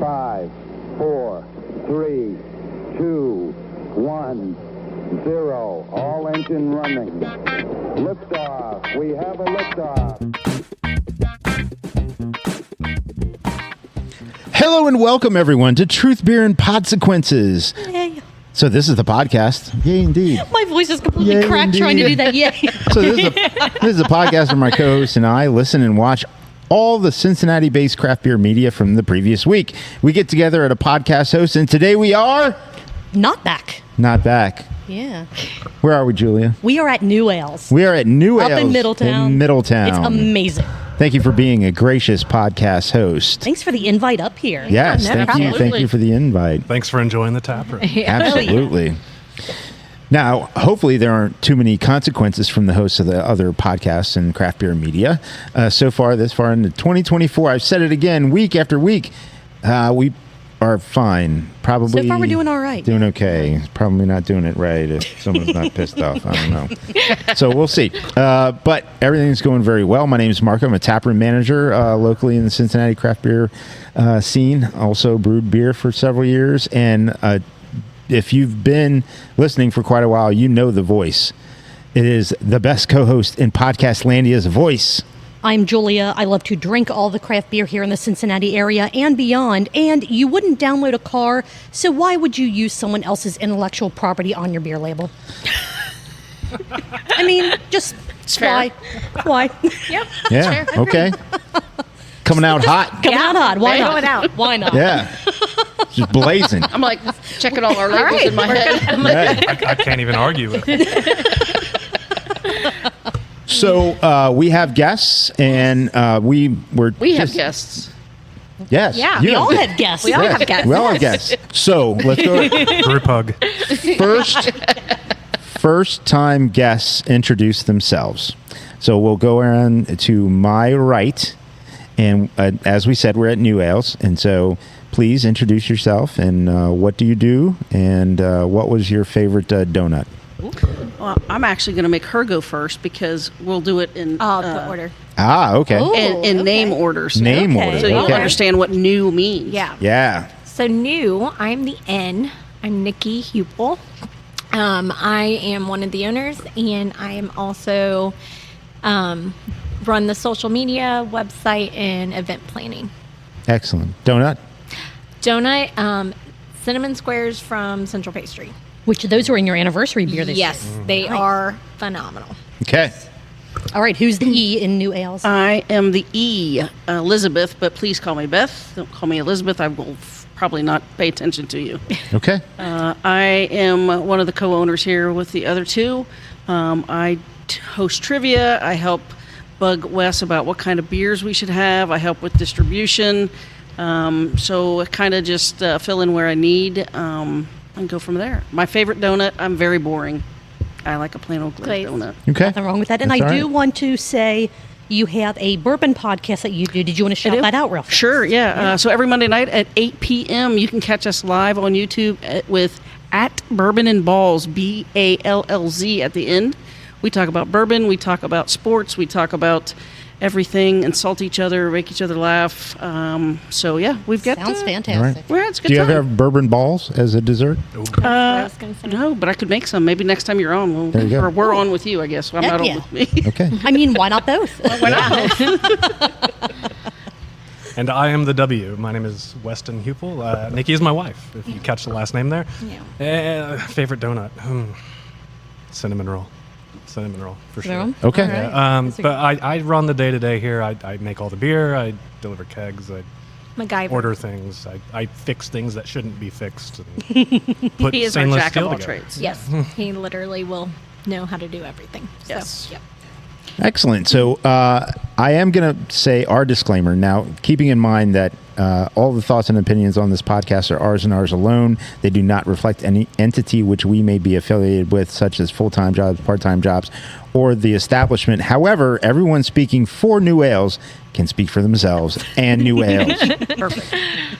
5, 4, 3, 2, 1, 0. All engine running. Liftoff. We have a liftoff. Hello and welcome, everyone, to Truth, Beer, and Podsequences. Yay. So this is the podcast. Yay, indeed. My voice is completely Yay, cracked indeed. trying to do that. Yay. So this is a podcast where my co-host and I listen and watch all the Cincinnati-based craft beer media from the previous week. We get together at a podcast host, and today we are... Not back. Not back. Yeah. Where are we, Julia? We are at New Ales. We are at New Up Ales. in Middletown. In Middletown. It's amazing. Thank you for being a gracious podcast host. Thanks for the invite up here. Yes, Yeah, no thank you. problem. Thank you for the invite. Thanks for enjoying the tap room. Absolutely. Now, hopefully there aren't too many consequences from the hosts of the other podcasts and craft beer media. This far into 2024, I've said it again, week after week, we are fine. Probably. So far, we're doing all right. Doing okay. Probably not doing it right if someone's not pissed off. I don't know. So we'll see. But everything's going very well. My name is Marco. I'm a taproom manager locally in the Cincinnati craft beer scene. Also brewed beer for several years. And if you've been listening for quite a while, you know the voice. It is the best co-host in Podcast Landia's voice. I'm Julia. I love to drink all the craft beer here in the Cincinnati area and beyond. And you wouldn't download a car, so why would you use someone else's intellectual property on your beer label? I mean, just why? Why? Yep. Yeah. Sure. Okay. Coming out hot. Coming out hot. Why not? Going out. Why not? Yeah. Just blazing. I'm like checking all our labels in my head. Right. I can't even argue with it. So we have guests, and we have guests. Yes. Yeah, you We all have guests. We all Yes, have guests. We all have guests. So let's go. Brew pug. First time guests introduce themselves. So we'll go around to my right, and as we said, we're at New Ales, and so please introduce yourself and what do you do, and what was your favorite donut? Well, I'm actually going to make her go first because we'll do it in The order. Ah, okay. Oh. in name orders. Name Okay. order. So you'll Okay. understand what new means. Yeah. Yeah. So new, I'm the N. I'm Nikki Hupel. I am one of the owners, and I am also run the social media, website, and event planning. Excellent. Donut? Donut, cinnamon squares from Central Pastry. Which those were in your anniversary beer this Yes, year. they Nice. are phenomenal. Okay. All right, who's the E in New Ales? I am the E, Elizabeth, but please call me Beth. Don't call me Elizabeth. I will probably not pay attention to you. Okay. I am one of the co-owners here with the other two. I host trivia. I help bug Wes about what kind of beers we should have. I help with distribution. So I kind of just fill in where I need and go from there. My favorite donut, I'm very boring. I like a plain old glazed Glazed. donut. Okay. Nothing wrong with that. And That's I all do right. want to say you have a bourbon podcast that you do. Did you want to shout I do. that out real fast? Sure, yeah. So every Monday night at 8 p.m., you can catch us live on YouTube with at Bourbon and Balls, BALLZ at the end. We talk about bourbon, we talk about sports, we talk about everything, insult each other, make each other laugh. So yeah, we've got Sounds All fantastic. right. Well, it's a good Do you time. ever have bourbon balls as a dessert? That's what I was gonna say. No, but I could make some. Maybe next time you're on, we'll, There you go. or we're on with you, I guess. I'm Heck not yeah. on with me. Okay. I mean, why not both? And I am the W. My name is Weston Hupel. Nikki is my wife, if you catch the last name there. Favorite donut? Cinnamon roll. Cinnamon roll, for sure. Cinnamon? Okay. All right. Yeah, That's a- but I run the day-to-day here. I make all the beer. I deliver kegs. I MacGyver. order things. I fix things that shouldn't be fixed. And put He is our stainless jack of steel all together. trades. Yes, he literally will know how to do everything. Yes. So, yep. Excellent. So I am going to say our disclaimer. Now, keeping in mind that all the thoughts and opinions on this podcast are ours and ours alone. They do not reflect any entity which we may be affiliated with, such as full-time jobs, part-time jobs, or the establishment. However, everyone speaking for New Ales can speak for themselves and New Ales. Perfect.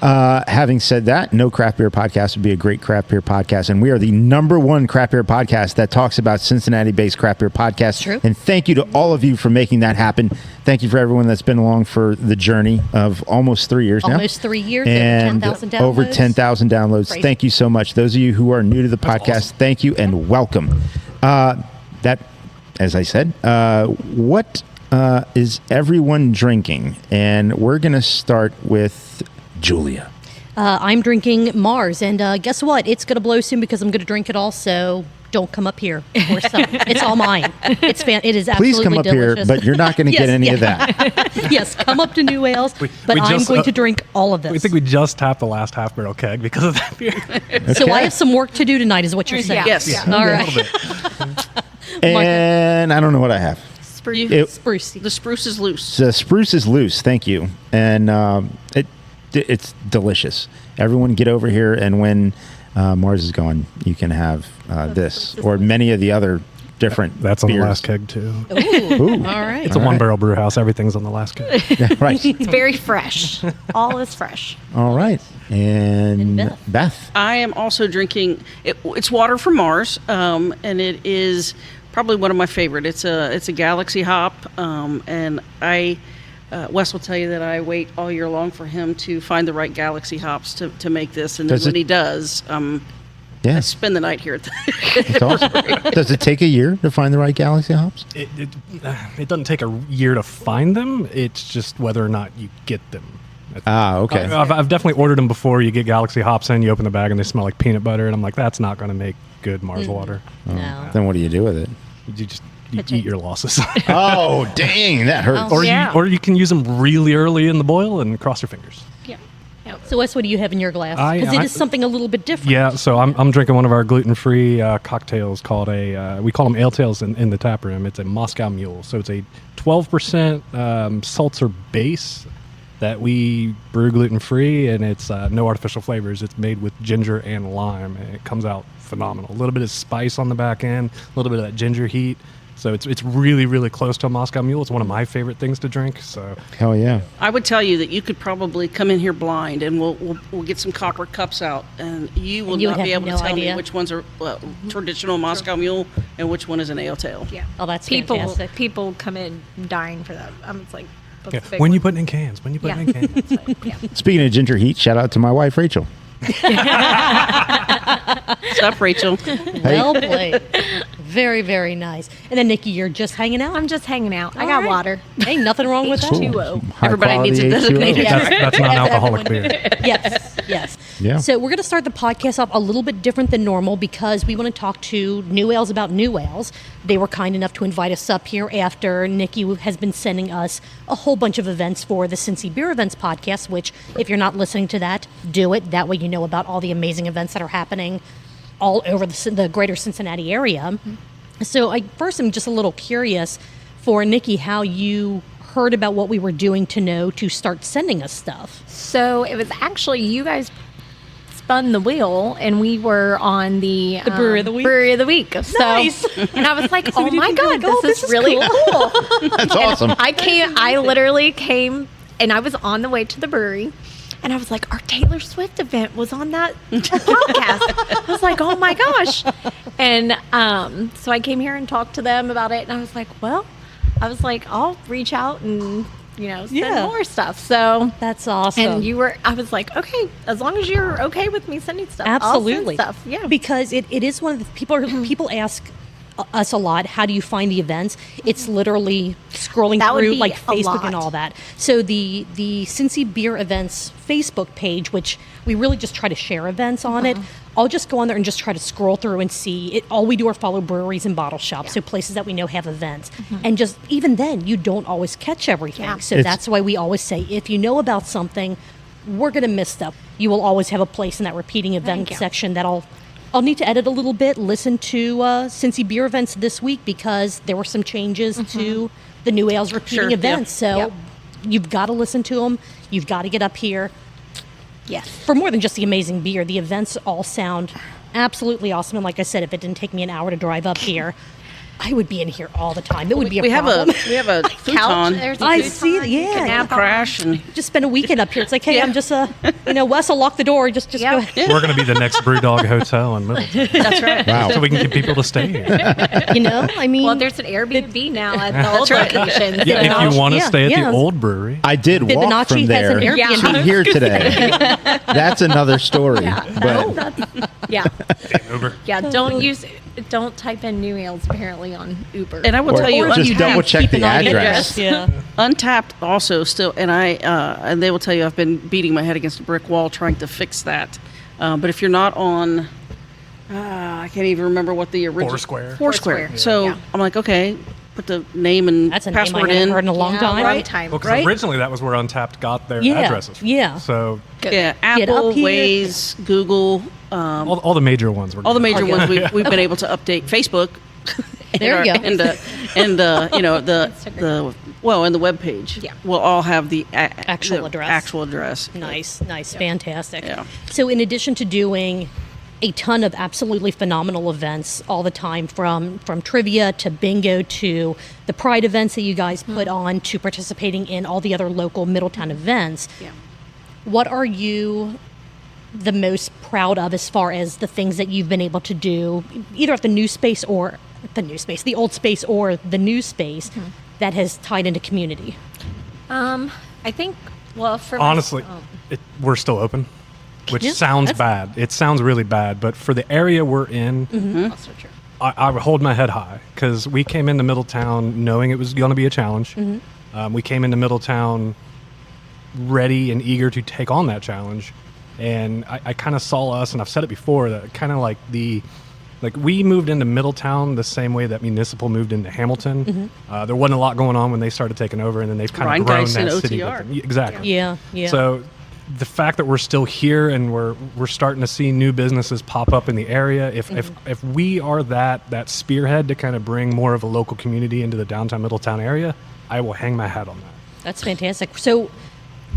Having said that, no craft beer podcast would be a great craft beer podcast, and we are the #1 craft beer podcast that talks about Cincinnati-based craft beer podcasts. True. And thank you to all of you for making that happen. Thank you for everyone that's been along for the journey of almost 3 years now. Almost 3 years, And over 10,000 downloads. over 10,000 downloads. Crazy. Thank you so much. Those of you who are new to the podcast, awesome. thank you and welcome. As I said, what is everyone drinking? And we're going to start with Julia. I'm drinking Mars, and guess what? It's going to blow soon because I'm going to drink it all, so don't come up here for some. It's all mine. It is absolutely Please come up delicious. here, but you're not going to get any of that. Yes, come up to New Wales, but we I'm just, going to drink all of this. We think we just tapped the last half barrel keg because of that beer. So I have some work to do tonight, is what you're saying. Yes. Yeah. All A right. little bit. And I don't know what I have. Spruce. The spruce is loose. The spruce is loose. Thank you. And it's delicious. Everyone get over here, and when Mars is gone, you can have this or many of the other different That's on beers. the last keg too. Ooh. All right. It's a one-barrel brew house. Everything's on the last keg. Yeah, right. It's very fresh. All is fresh. All right. And And Beth. I am also drinking. It's water from Mars, and it is probably one of my favorite. It's a Galaxy hop, and Wes will tell you that I wait all year long for him to find the right Galaxy hops to make this, and then when he does, I Yeah, spend the night here at the it's awesome. Does it take a year to find the right Galaxy hops? It doesn't take a year to find them. It's just whether or not you get them. Okay. I've definitely ordered them before. You get Galaxy hops in, you open the bag, and they smell like peanut butter, and I'm like, that's not going to make good Mars water. No. Then what do you do with it? You eat your losses. Oh, dang, that hurts. Or you can use them really early in the boil and cross your fingers. Yeah. So Wes, what do you have in your glass? Because it is something a little bit different. Yeah, so I'm drinking one of our gluten-free cocktails called we call them ale tails in the tap room. It's a Moscow Mule. So it's a 12% seltzer base that we brew gluten-free, and it's no artificial flavors. It's made with ginger and lime, and it comes out phenomenal. A little bit of spice on the back end, a little bit of that ginger heat. So it's really, really close to a Moscow Mule. It's one of my favorite things to drink. So Hell yeah. I would tell you that you could probably come in here blind, and we'll get some copper cups out, and you will And you not would be have able no to tell idea. me which ones are traditional Moscow Mule and which one is an ale tail. Yeah. Oh, that's People fantastic. come in dying for that. It's like, what's yeah, the big when one? you put it in cans, when you put it in cans. That's right. Yeah. Speaking of ginger heat, shout out to my wife, Rachel. What's up, Rachel? Well played. Very, very nice. And then, Nikki, you're just hanging out? I'm just hanging out. I All got right. water. Ain't nothing wrong with that. H2O. High Everybody needs a quality designated- H2O. That's non-alcoholic beer. Yes, yes. Yeah. So we're going to start the podcast off a little bit different than normal because we want to talk to New Ales about New Ales. They were kind enough to invite us up here after Nikki has been sending us a whole bunch of events for the Cincy Beer Events podcast, which if you're not listening to that, do it. That way you know about all the amazing events that are happening all over the greater Cincinnati area. So I first am just a little curious for Nikki how you heard about what we were doing to start sending us stuff. So it was actually you guys spun the wheel, and we were on the Brewery of the Week? Brewery of the Week. So, Nice. And I was like, oh we my did god, like, oh, this this is is really cool. cool. That's awesome. I literally came, and I was on the way to the brewery. And I was like, our Taylor Swift event was on that podcast. I was like, oh my gosh. And so I came here and talked to them about it. And I was like, I'll reach out and, send Yeah. more stuff. So That's awesome. and I was like, okay, as long as you're okay with me sending stuff. Absolutely. I'll send stuff. Yeah. Because it is one of the people ask us a lot, how do you find the events? It's literally scrolling That would through be like a Facebook and lot. all that. So the Cincy Beer Events Facebook page, which we really just try to share events on it, I'll just go on there and just try to scroll through and see it. All we do are follow breweries and bottle shops, so places that we know have events. And just even then, you don't always catch everything. Yeah. So that's why we always say, if you know about something, we're going to miss stuff. You will always have a place in that repeating event you. section that I'll need to edit a little bit, listen to Cincy Beer Events this week because there were some changes to the New Ales repeating Sure, yeah. events. So Yep. you've got to listen to them. You've got to get up here. Yes. For more than just the amazing beer, the events all sound absolutely awesome. And like I said, if it didn't take me an hour to drive up here, I would be in here all the time. That would be a we have problem. a futon. There's a I futon. see, You yeah. can nap Crash and Just spend a weekend up here. It's like, hey, Yeah. I'm just Wes will lock the door. Just Yep. go ahead. We're going to be the next Brewdog Hotel in Middleton, that's right. Wow. so we can get people to stay here. I mean, Well, there's an Airbnb now at the old location. Yeah, if you want to Yeah, stay at yeah. the old brewery. I did walk Fibonacci from has there an Airbnb. to here today. That's another story. But Yeah. Uber. Yeah. Don't type in New Ales apparently on Uber. And I will Or tell you, just Untapped- double check keep the an eye on address. Yeah. Untapped also still, and they will tell you I've been beating my head against a brick wall trying to fix that. But if you're not on, I can't even remember what the original Foursquare. Foursquare. So Yeah. I'm like, okay, put the name and That's a name I password haven't in. heard in a long time. Long time. Well, because Right? originally that was where Untapped got their Yeah, addresses from. yeah. So Yeah, Get Apple, up here. Waze, Google, all the major ones were all the good. major ones we've been able to update. Facebook. There you go. And the web page. Yeah. will all have the Actual the address. Actual address. Nice, fantastic. Yeah. So, in addition to doing a ton of absolutely phenomenal events all the time, from trivia to bingo to the Pride events that you guys put on to participating in all the other local Middletown events, Yeah. what are you the most proud of as far as the things that you've been able to do, either at the new space or the old space or the new space that has tied into community? I think. Well, for Honestly, we're still open, which Yeah, sounds that's- bad. It sounds really bad, but for the area we're in, also true. I would hold my head high because we came into Middletown knowing it was going to be a challenge. We came into Middletown ready and eager to take on that challenge. And I kind of saw us, and I've said it before, that kind of like we moved into Middletown the same way that Municipal moved into Hamilton. There wasn't a lot going on when they started taking over, and then they've kind of grown Rhinegeist and that city. OTR. With them. Exactly. Yeah. So the fact that we're still here and we're starting to see new businesses pop up in the area, if we are that spearhead to kind of bring more of a local community into the downtown Middletown area, I will hang my hat on that. That's fantastic. So,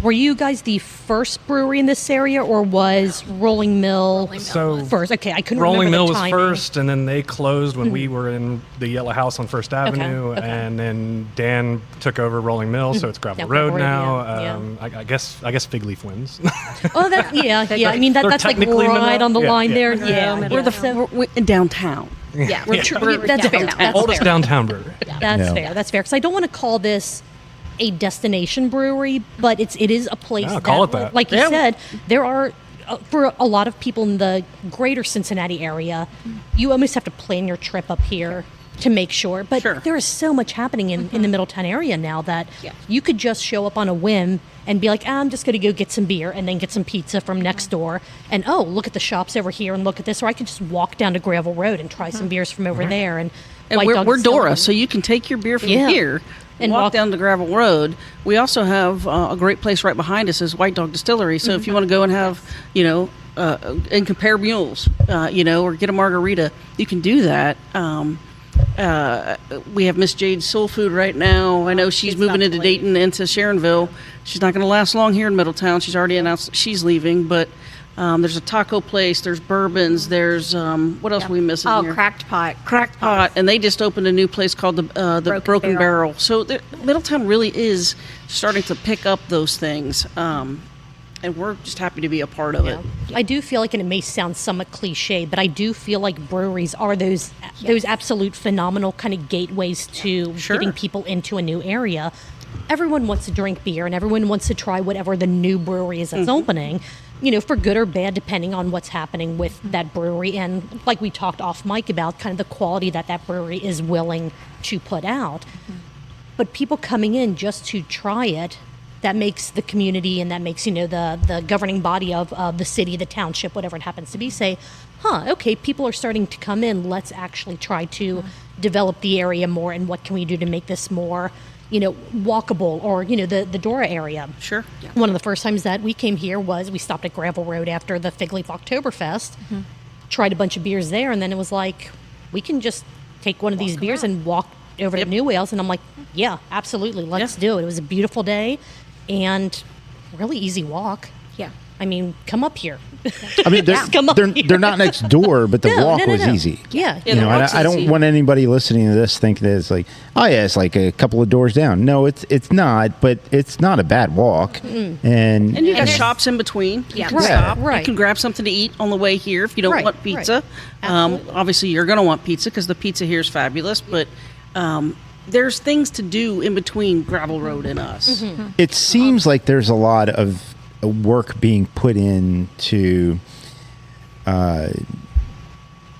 were you guys the first brewery in this area, or was Rolling Mill So first? Okay, I couldn't Rolling remember Mill the was timing. first, and then they closed when we were in the Yellow House on First Avenue, okay. and then Dan took over Rolling Mill, so it's Gravel Yeah, Gravel Road Road, now. yeah. I guess Fig Leaf wins. Oh, that yeah. I mean, They're that's like technically right Middle- on the yeah, line yeah. there. Yeah, We're we're in downtown. Yeah. that's fair. That's Oldest fair. downtown brewery. That's Yeah. fair. That's fair. Because I don't want to call this a destination brewery, but it is a place. Yeah, call it that. Like you Yeah. said, there are for a lot of people in the greater Cincinnati area, you almost have to plan your trip up here to make sure. But Sure. there is so much happening in the Middletown area now that Yeah. you could just show up on a whim and be like, I'm just going to go get some beer and then get some pizza from next door. And look at the shops over here and look at this. Or I could just walk down to Gravel Road and try some beers from over there. And White we're, Dog we're Distillery. Dora, so you can take your beer from Yeah. here And and walk walk- down the Gravel Road. We also have a great place right behind us is White Dog Distillery. So if you want to go and have, and compare mules, or get a margarita, you can do that. We have Miss Jade's Soul Food right now. I know she's moving into Dayton, into Sharonville. She's not going to last long here in Middletown. She's already announced that she's leaving, but there's a taco place, there's bourbons, there's what else are we missing Oh, here? Cracked Pot. Cracked Pot, and they just opened a new place called the Broken Barrel. So Middletown really is starting to pick up those things, and we're just happy to be a part of it. I do feel like, and it may sound somewhat cliche, but I do feel like breweries are those absolute phenomenal kind of gateways to Sure. getting people into a new area. Everyone wants to drink beer, and everyone wants to try whatever the new brewery is that's opening, for good or bad, depending on what's happening with that brewery. And like we talked off mic about, kind of the quality that brewery is willing to put out. But people coming in just to try it, that makes the community and that makes, the governing body of the city, the township, whatever it happens to be, say, okay, people are starting to come in. Let's actually try to develop the area more, and what can we do to make this more, walkable, or, the Dora area. Sure. One of the first times that we came here was we stopped at Gravel Road after the Fig Leaf Oktoberfest, tried a bunch of beers there, and then it was like, we can just take one of these beers and walk over to New Wales. And I'm like, yeah, absolutely, let's do it. It was a beautiful day and really easy walk. Yeah. I mean, come up here. I mean, Come up here. they're not next door, but the walk was easy. Yeah. You know, walk's I don't easy. want anybody listening to this think that it's like, oh yeah, it's like a couple of doors down. No, it's not, but it's not a bad walk. And And you got there's- shops in between. Yeah. You can Right, stop. right. You can grab something to eat on the way here if you don't Right, want pizza. right. Absolutely. Obviously, you're going to want pizza because the pizza here is fabulous. But there's things to do in between Gravel Road and us. Mm-hmm. it seems like there's a lot of work being put in to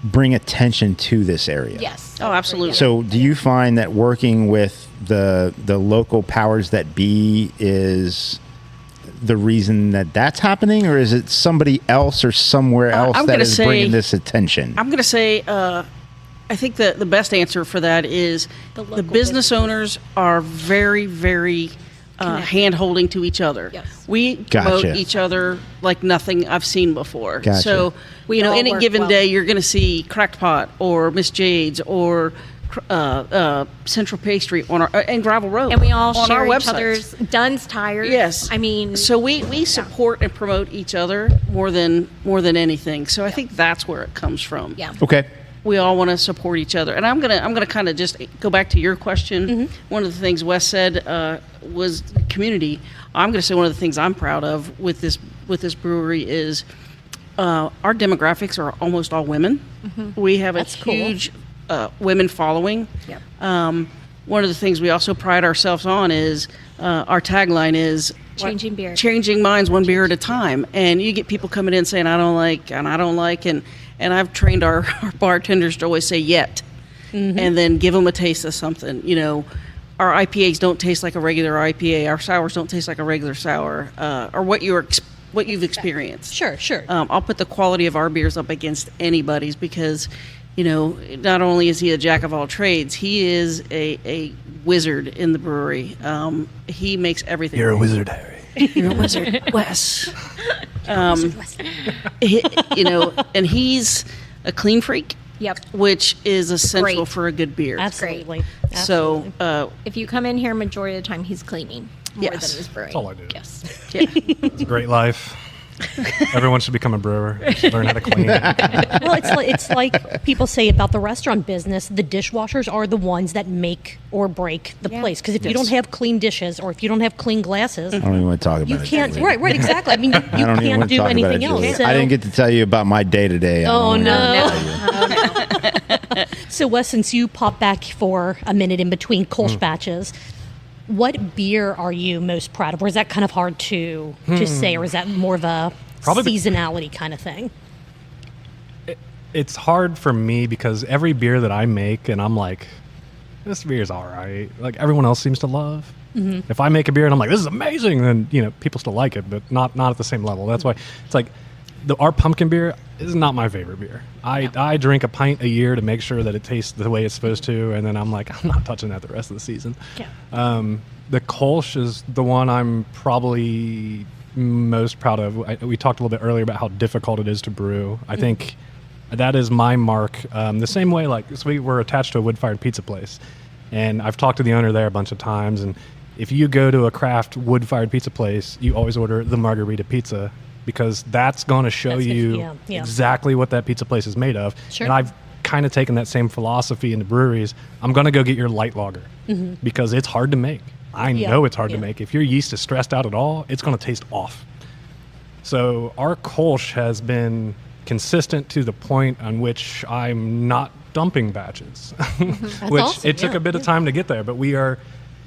bring attention to this area. Yes. Oh, absolutely. So, do you find that working with the local powers that be is the reason that that's happening, or is it somebody else or somewhere else I'm that gonna is say- bringing this attention? I'm going to say, I think the best answer for that is The the local business businesses. owners are very, very hand holding to each other. Yes. We Gotcha. promote each other like nothing I've seen before. Gotcha. So, We all any work given well. day, you're going to see Cracked Pot or Miss Jade's or Central Pastry on our and Gravel Road, And we all on share our each websites. other's Dunn's tires. Yes. I mean, So we support and promote each other more than anything. So I think that's where it comes from. yeah. Okay. We all want to support each other. And I'm gonna kind of just go back to your question. Mm-hmm. One of the things Wes said was community. I'm going to say one of the things I'm proud of with this brewery is our demographics are almost all women. We have That's a cool. huge women following. Yep. One of the things we also pride ourselves on is our tagline is Changing beer. changing minds one beer at a time. And you get people coming in saying I don't like and I've trained our bartenders to always say yet and then give them a taste of something. You know, our IPAs don't taste like a regular IPA, our sours don't taste like a regular sour, or what you've experienced. Sure, sure. I'll put the quality of our beers up against anybody's because, you know, not only is he a jack of all trades, he is a wizard in the brewery. He makes everything. You're a wizard, Harry. You're a wizard, Wes. You know, and he's a clean freak, Yep. which is essential Great. for a good beer. Absolutely. So, Absolutely. If you come in here, majority of the time he's cleaning more Yes. than he's brewing. That's all I do. Yes. yeah. It's a great life. Everyone should become a brewer. Should learn how to clean. Well, it's like people say about the restaurant business. The dishwashers are the ones that make or break the Yeah. place. Because if you don't have clean dishes or if you don't have clean glasses, I don't even want to talk about you it. can't. Right, exactly. I mean, you I don't even can't want to do talk about anything it, else. Julie. So, I didn't get to tell you about my day to day. Oh no. So Wes, since you pop back for a minute in between Kolsch batches, what beer are you most proud of? Or is that kind of hard to say, or is that more of a Probably the- seasonality kind of thing? It's hard for me because every beer that I make, and I'm like, this beer's all right. Like everyone else seems to love. If I make a beer and I'm like, this is amazing, then people still like it, but not at the same level. That's why it's like our pumpkin beer is not my favorite beer. I drink a pint a year to make sure that it tastes the way it's supposed to, and then I'm like, I'm not touching that the rest of the season. Yeah. The Kolsch is the one I'm probably most proud of. We talked a little bit earlier about how difficult it is to brew. I think that is my mark. The same way, so we were attached to a wood-fired pizza place, and I've talked to the owner there a bunch of times. And if you go to a craft wood-fired pizza place, you always order the margarita pizza because that's going to show That's good, you yeah. exactly what that pizza place is made of. Sure. And I've kind of taken that same philosophy into breweries. I'm going to go get your light lager because it's hard to make. I Yeah, know it's hard to yeah. make. If your yeast is stressed out at all, it's going to taste off. So our Kolsch has been consistent to the point on which I'm not dumping batches, which awesome, it took yeah, a bit of time to get there, but we are.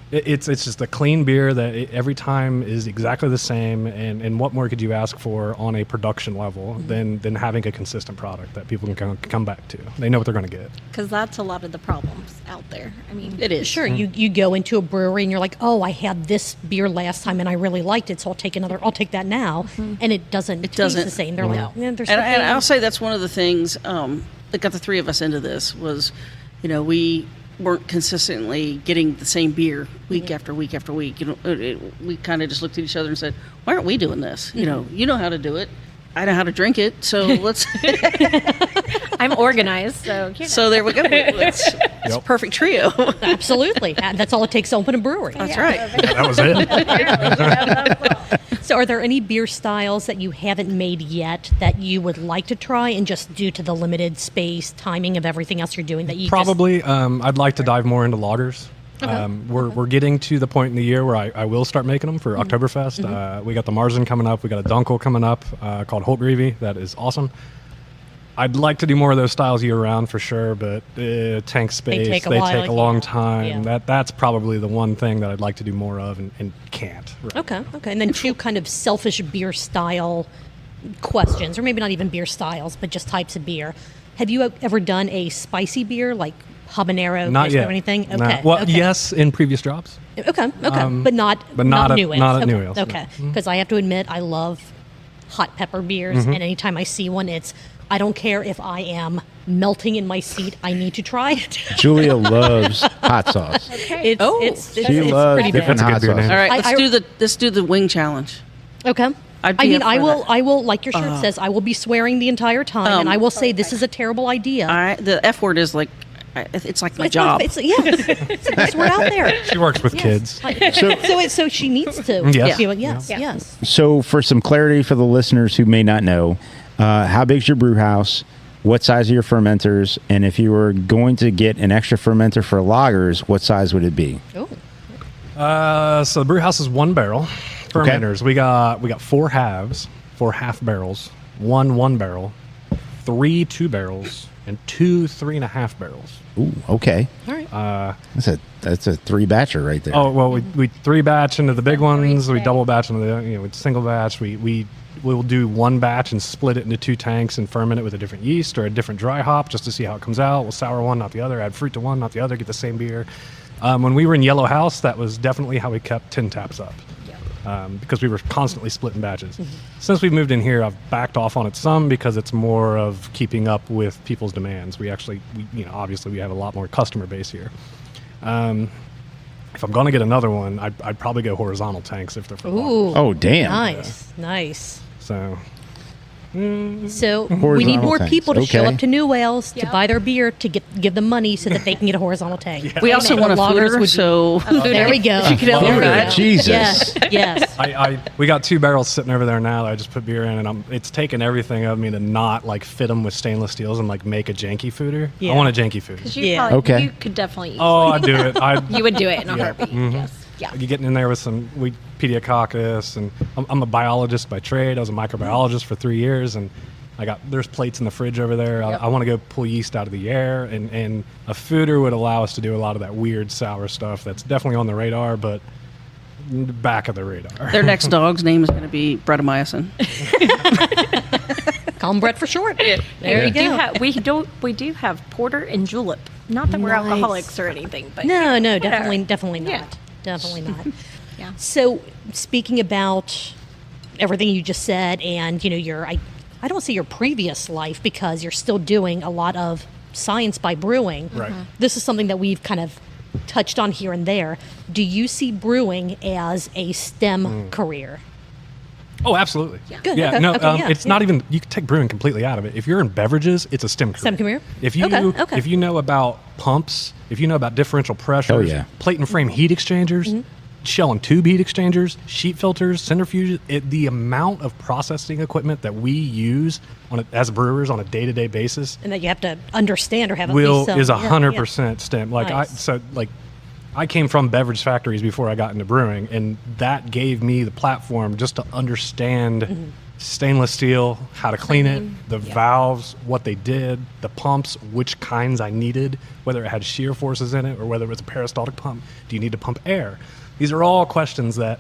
It's just a clean beer that every time is exactly the same, and what more could you ask for on a production level than having a consistent product that people can come back to? They know what they're going to get. Because that's a lot of the problems out there. I mean, It is. Sure, you go into a brewery and you're like, oh, I had this beer last time and I really liked it, so I'll take that now, and it doesn't. Taste doesn't. the same. They're like, No. there's And something. I'll say that's one of the things that got the three of us into this was, we weren't consistently getting the same beer week after week after week. We kind of just looked at each other and said, "Why aren't we doing this? You know how to do it. I know how to drink it, so let's. I'm organized, so So there we go. It's a perfect trio. Absolutely. That's all it takes to open a brewery. That's right. That was it. So are there any beer styles that you haven't made yet that you would like to try, and just due to the limited space, timing of everything else you're doing that you Probably, I'd like to dive more into lagers. We're getting to the point in the year where I will start making them for Oktoberfest. We got the Marzen coming up. We got a Dunkel coming up called Holt Brewery. That is awesome. I'd like to do more of those styles year round for sure, but tank space, take a they while, take a long time. Yeah. That's probably the one thing that I'd like to do more of and can't. Right. Okay. And then two kind of selfish beer style questions, or maybe not even beer styles, but just types of beer. Have you ever done a spicy beer like habanero Not yet. or anything? No. Okay. Well, okay. yes, in previous jobs. Okay. But not not at- new ales. not at okay. new ales, no. Okay. Because I have to admit, I love hot pepper beers, and anytime I see one, I don't care if I am melting in my seat. I need to try it. Julia loves hot sauce. It's She loves pretty different bad. hot That's a good beer sauce. name. All right, I- let's do the wing challenge. Okay. I'd I be mean, up for I that. will, like your shirt says, I will be swearing the entire time, and I will say this is a terrible idea. The F word is like, it's like my It's job. not- it's the best word out there. She works with kids. So she needs to. Yes. do it. Yes. So, for some clarity for the listeners who may not know, how big's your brew house? What size are your fermenters? And if you were going to get an extra fermenter for lagers, what size would it be? Oh. So the brew house is 1 barrel fermenters. We got 4 halves, 4 half barrels, 1 barrel, 3 2 barrels, and 2 3.5 barrels. Ooh, okay. All right. That's a 3-batcher right there. Oh well, we 3 batch into the big ones. We double batch into the with single batch. We'll do 1 batch and split it into 2 tanks and ferment it with a different yeast or a different dry hop just to see how it comes out. We'll sour one, not the other. Add fruit to one, not the other. Get the same beer. When we were in Yellow House, that was definitely how we kept tin taps up. Because we were constantly splitting batches. Since we've moved in here, I've backed off on it some because it's more of keeping up with people's demands. Obviously we have a lot more customer base here. If I'm going to get another one, I'd probably go horizontal tanks if they're for lagers. Ooh. Oh, damn. Nice. So So we need more tanks. people to show Okay. up to New Wales to buy their beer to give them money so that they can get a horizontal tank. We also Amen. want a The loggers fooder, would- so There we go. you could help There me we with go. that. Jesus. Yes. we got 2 barrels sitting over there now that I just put beer in, and it's taken everything of me to not fit them with stainless steels and make a janky fooder. Yeah. I want a janky fooder. Because you, Yeah. Okay. you could definitely easily. Oh, I'd do it. You would do it in a Yeah. heartbeat. Yes. Yeah. You getting in there with some pediococcus, and I'm a biologist by trade. I was a microbiologist for 3 years, and there's plates in the fridge over there. Yep. I want to go pull yeast out of the air, and a fooder would allow us to do a lot of that weird sour stuff that's definitely on the radar, but back of the radar. their next dog's name is going to be Brettanomycin. Call them Brett for short. There you go. We do have porter and julep. Not that we're Nice. alcoholics or anything, but No, whatever. definitely not. Yeah. Definitely not. Yeah. So, speaking about everything you just said, and I don't see your previous life because you're still doing a lot of science by brewing. Right. This is something that we've kind of touched on here and there. Do you see brewing as a STEM career? Oh, absolutely. Good, Yeah, okay, no, okay, yeah, it's yeah. not even. You can take brewing completely out of it. If you're in beverages, it's a STEM career. STEM career? If you Okay. if you know about pumps, if you know about differential pressures, yeah. plate and frame heat exchangers, shell and tube heat exchangers, sheet filters, centrifuges, the amount of processing equipment that we use as brewers on a day-to-day basis And that you have to understand or have at least some. is yeah, 100% STEM. Nice. I came from beverage factories before I got into brewing, and that gave me the platform just to understand stainless steel, how to clean it, the valves, what they did, the pumps, which kinds I needed, whether it had shear forces in it or whether it was a peristaltic pump. Do you need to pump air? These are all questions that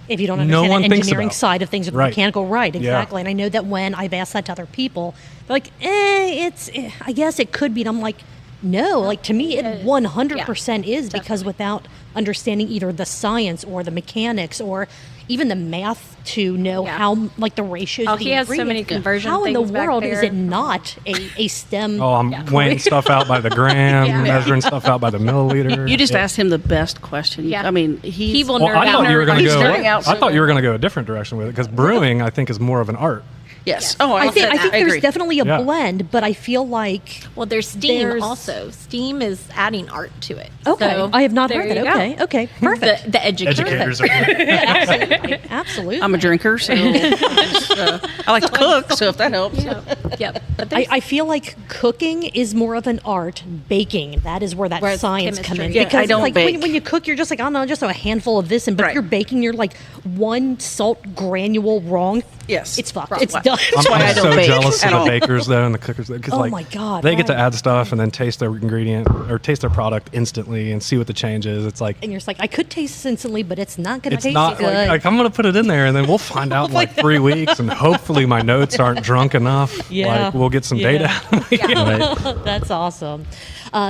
If you don't no understand one the thinks engineering about. side of things, or the Right. mechanical, right? Yeah. Exactly. And I know that when I've asked that to other people, they're like, I guess it could be. And I'm like, no, like to me, it 100% is, because without understanding either the science or the mechanics or even the math to know Yeah. how, like, the ratios. Oh, of the he has so many ingredients. conversion How in the things back world is there. it not a STEM? Oh, I'm weighing stuff out by the gram, Yeah. measuring stuff out by the milliliter. You just Yeah. asked him the best question. Yeah. I mean, He will Well, nerd I out. thought you were going to He's go. nerding out so I thought you bad. were going to go a different direction with it because brewing, I think, is more of an art. Yes. Oh, I think I there's agree. definitely a Yeah. blend, but I feel like Well, there's steam There's- also. Steam is adding art to it. okay, So I have not there heard that. you go. Okay, okay, perfect. The educator. Educators are Absolutely, absolutely. I'm a drinker, so I like to cook. So if that helps. Yep. But I feel like cooking is more of an art. Baking, that is where that Whereas science comes in. chemistry- Yeah, Because I don't like bake. when you cook, you're just like, oh no, just a handful of this, and but if Right. you're baking, you're like one salt granule wrong. Yes. It's fucked. Right. It's done. That's why I I'm don't so bake jealous at of all. the bakers though and the cookers because Oh like my God, they get to right. add stuff and then taste their ingredient or taste their product instantly and see what the change is. It's like And you're just like, I could taste this instantly, but it's not going to it's taste not good. like I'm gonna put it in there and then we'll find out in like 3 weeks and hopefully my notes aren't drunk enough. Yeah. Like we'll get some data. Right. That's awesome.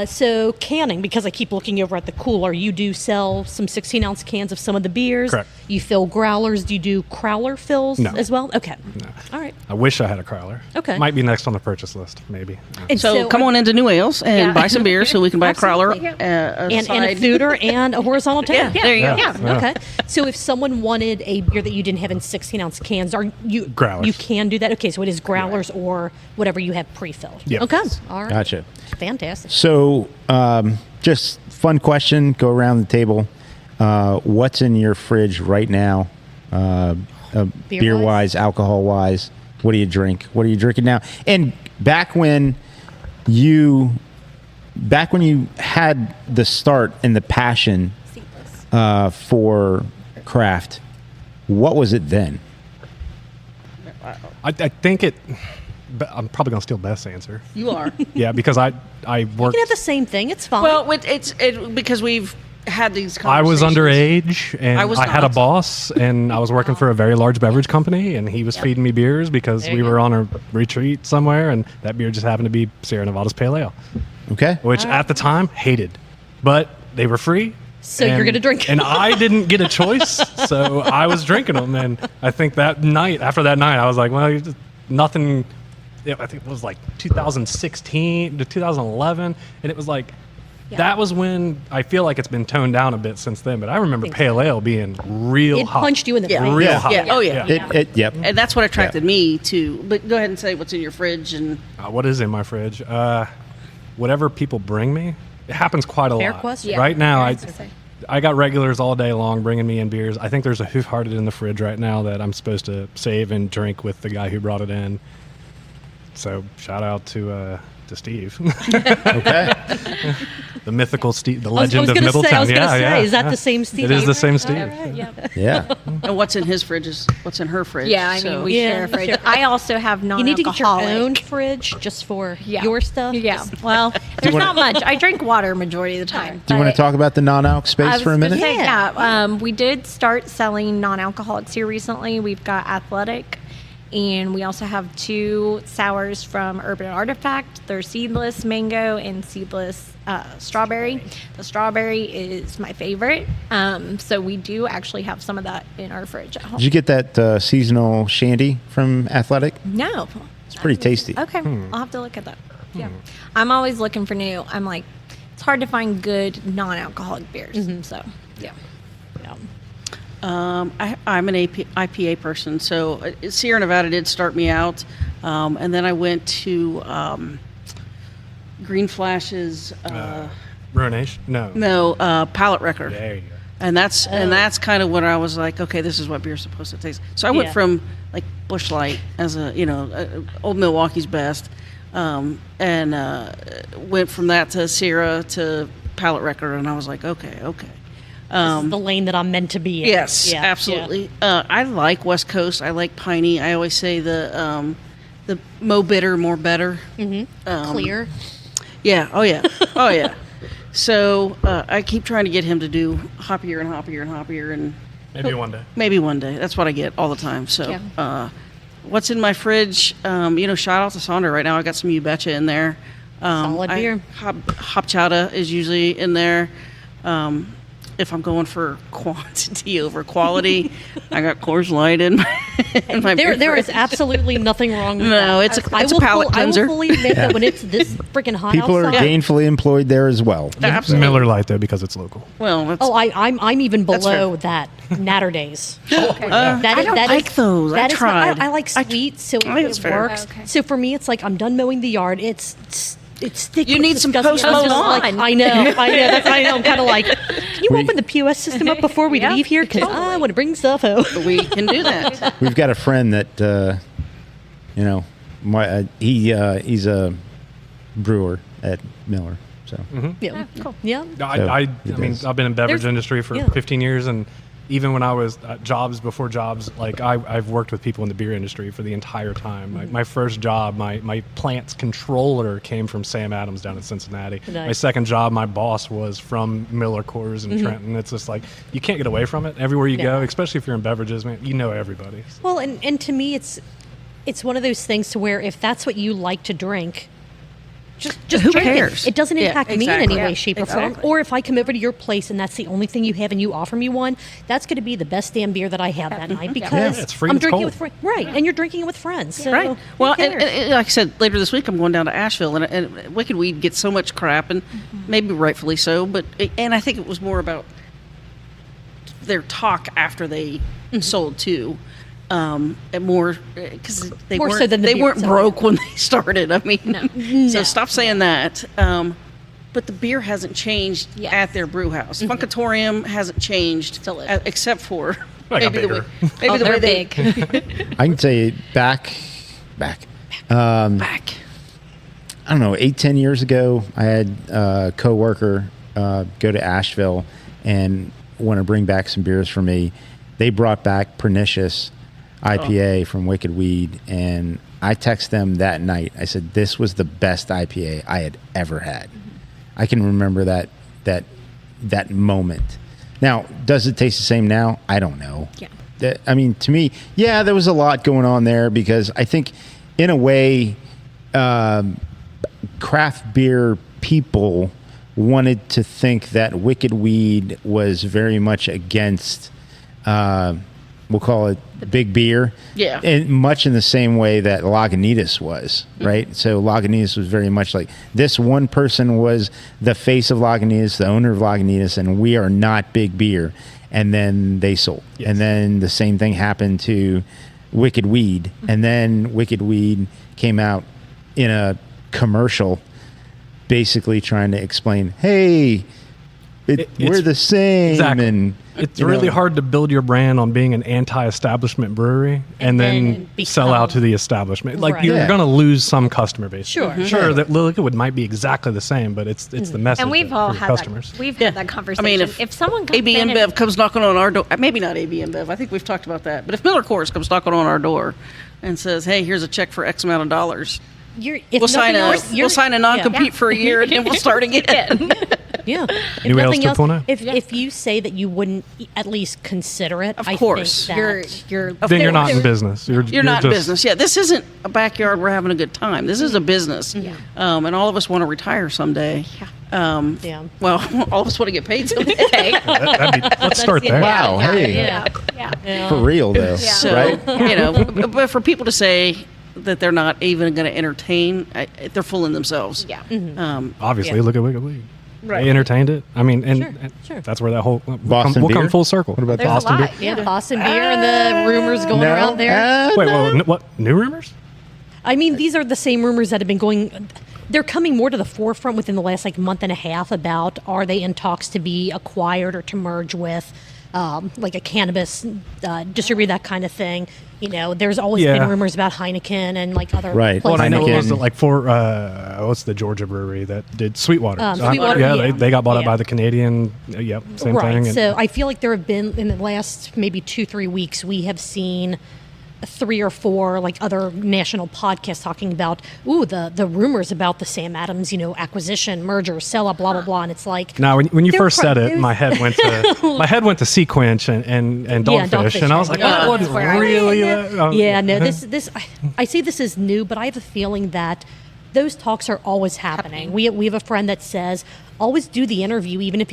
So canning, because I keep looking over at the cooler, you do sell some 16-ounce cans of some of the beers. Correct. You fill growlers. Do you do crowler fills No. as well? Okay. All right. I wish I had a crowler. Okay. Might be next on the purchase list, maybe. And So come on into New Ales and Yeah. buy some beer so we can buy a crowler. Absolutely. and a side. fooder and a horizontal tank. Yeah, there you go. Yeah. Yeah. Okay. So if someone wanted a beer that you didn't have in 16-ounce cans, are you Growlers. You can do that. Okay. So it is growlers or whatever you have pre-filled. Yeah. Okay. All right. Gotcha. Fantastic. So, just fun question. Go around the table. What's in your fridge right now? Beer wise, alcohol wise. What do you drink? What are you drinking now? And back when you had the start and the passion for craft, what was it then? I think it. But I'm probably gonna steal Beth's answer. You are. Yeah, because I You worked. can have the same thing. It's fine. Well, it's because we've had these I was conversations. underage and I was I had a not. boss and I was working for a very large beverage company and he was feeding me beers because There we you were go. on a retreat somewhere and that beer just happened to be Sierra Nevada's Pale Ale, Okay. which at the time hated, but they were free. So you're gonna drink. And I didn't get a choice, so I was drinking them. And I think after that night, I was like, well, nothing. I think it was like 2016 to 2011, and it was like that was when I feel like it's been toned down a bit since then. But I remember Pale Ale being real it hot. punched you in the face. real Yeah. hot. Yeah. Oh yeah. Yep. And that's what attracted me to. But go ahead and say what's in your fridge and. What is in my fridge? Whatever people bring me. It happens quite a Fair lot. question. Yeah. Right now, I was gonna say. I got regulars all day long bringing me in beers. I think there's a Hoof-Hearted in the fridge right now that I'm supposed to save and drink with the guy who brought it in. So shout out to Steve, Okay. the mythical Steve, the I was legend of gonna Middletown. say, I was gonna say, yeah, is that yeah. the same Steve? It is the same Steve. Yep. Yeah. And what's in his fridge is what's in her fridge. Yeah, I so- mean, we Yeah, share a fridge. sure. I also have You need to get your non-alcoholic. own fridge just for Yeah. your stuff. Yeah. Well, there's wanna- not much. I drink water majority of the time. Do you want to talk about the non-alc I space was for a gonna minute? say, Yeah. yeah. We did start selling non-alcoholics here recently. We've got Athletic, and we also have 2 sours from Urban Artifact. They're seedless mango and seedless strawberry. The strawberry is my favorite. So we do actually have some of that in our fridge at home. Did you get that seasonal shandy from Athletic? No. It's pretty tasty. Okay, I'll have to look at that. Yeah, I'm always looking for new. I'm like, it's hard to find good non-alcoholic beers. So yeah. I'm an IPA person, so Sierra Nevada did start me out, and then I went to Green Flash's Ruination? No. Palette Wrecker, There you go. and that's kind of when I was like, okay, this is what beer's supposed to taste. So I went Yeah. from like Busch Light as old Milwaukee's best, and went from that to Sierra to Palette Wrecker, and I was like, okay. This is the lane that I'm meant to be in. Yes, Yeah, absolutely. I like West Coast. I like piney. I always say the mo bitter, more better. yeah. Clear. Yeah. Oh yeah. Oh yeah. So I keep trying to get him to do hoppier and hoppier and hoppier, and Maybe one day. maybe one day. That's what I get all the time. So what's in my fridge? Shout out to Sonder right now. I got some You Betcha in there. Solid beer. Hop chata is usually in there. if I'm going for quantity over quality, I got Coors Light in my beer There is fridge. absolutely nothing wrong with No, that. it's a palate cleanser. I will fully admit that when it's this freaking hot People are outside. gainfully employed there as well. Absolutely. Miller Lite though because it's local. Well, that's, Oh, I'm even That's below that Natter Days. I don't like those. I tried. I like sweet, so I think it's it fair. works. Okay. So for me, it's like I'm done mowing the yard. It's sticky. You need it's some disgusting. post-mow I'm just like, lawn. I know. I'm kind of like, can you We- open the POS system up before we Yeah, leave here? Because I want to bring stuff home. we can do that. We've got a friend that, he's a brewer at Miller. So Yeah, cool. yeah. I it mean, is. I've been in beverage There's- industry for yeah. 15 years, and even when I was at jobs before jobs, like I've worked with people in the beer industry for the entire time. Mm-hmm. Like my first job, my plant's controller came from Sam Adams down in Cincinnati. Nice. My second job, my boss was from Miller Coors in Trenton. It's just like you can't get away from it. Everywhere you go, Yeah. especially if you're in beverages, man, you know everybody. Well, and to me, it's one of those things to where if that's what you like to drink, just Who drink cares? It doesn't Yeah, impact me in exactly. any way, Yeah, shape, or form. exactly. Or if I come over to your place and that's the only thing you have and you offer me one, that's going to be the best damn beer that I have that night because It's free, I'm it's drinking cold. with friends. Right, and you're drinking it with friends. So Right. who Well, and, cares? and like I said, later this week I'm going down to Asheville, and Wicked Weed gets so much crap, and maybe rightfully so. But and I think it was more about their talk after they sold too, and more because they More so weren't than the they beer weren't itself. broke when they started. I mean, so No. stop saying that. But the beer hasn't changed Yes. at their brew house. Funkatorium hasn't changed, Delicious. except for I got maybe the way, bigger. maybe the way they're they big. I can say back. back. I don't know, 8-10 years ago, I had a coworker go to Asheville and want to bring back some beers for me. They brought back Pernicious IPA from Wicked Weed, and I texted them that night. I said, this was the best IPA I had ever had. I can remember that moment. Now, does it taste the same now? I don't know. Yeah. I mean, to me, yeah, there was a lot going on there because I think, in a way, craft beer people wanted to think that Wicked Weed was very much against, we'll call it big beer. Yeah. And much in the same way that Lagunitas was, right? So Lagunitas was very much like this one person was the face of Lagunitas, the owner of Lagunitas, and we are not big beer. And then they sold. Yes. And then the same thing happened to Wicked Weed. And then Wicked Weed came out in a commercial basically trying to explain, hey, we're It's- the same. Exactly. And It's you really know, hard to build your brand on being an anti-establishment brewery and then then sell out become- to the establishment. Like Right. you're Yeah. going to lose some customer base. Sure. Sure, that Liquid might be exactly the same, but it's the message And we've for all your had customers. that. We've Yeah. had that conversation. I mean, if someone comes AB in InBev comes knocking on our door, maybe not AB InBev, I think we've talked about that. But if Miller Coors comes knocking on our door and says, "Hey, here's a check for X amount of dollars," if we'll sign nothing a else, we'll sign a non-compete for a year, and then we'll start again. Yeah. If New Ales nothing else, 2.0. if you say that you wouldn't at least consider it, Of I course. think that you're Then you're not in course. business. You're not in just- business. Yeah, this isn't a backyard. We're having a good time. This is a business. And all of us want to retire someday. Yeah. Well, all of us want to get paid someday. Let's start there. wow, hey, yeah. for real though, So, right? but for people to say that they're not even going to entertain, they're fooling themselves. Yeah. Obviously, Yeah. look at Wicked Weed. Right. They entertained it. I mean, and, Sure, and sure. that's where that whole Boston we'll come beer? full circle. What about There's Boston a lot. beer? Yeah, Boston beer and the rumors going around there. Wait, no. what? New rumors? I mean, these are the same rumors that have been going. They're coming more to the forefront within the last month and a half about are they in talks to be acquired or to merge with like a cannabis distributor, that kind of thing. You know, there's always Yeah. been rumors about Heineken and like other Right. Well, and I know it was Heineken. like for what's the Georgia brewery that did Sweetwater? Sweetwater, yeah, yeah. they got bought up Yeah. by the Canadian. Yep, same right. thing. And So I feel like there have been in the last maybe 2-3 weeks we have seen 3 or 4 like other national podcasts talking about the rumors about the Sam Adams acquisition, merger, sell up, blah blah blah, and it's like now, when you they're first said it, was- my head went to Sequench and Dogfish, Dogfish, and I was like, yeah. oh, what is That's where I- really? Yeah, no, this I see this as new, but I have a feeling that those talks are always happening. We have a friend that says, always do the interview, even if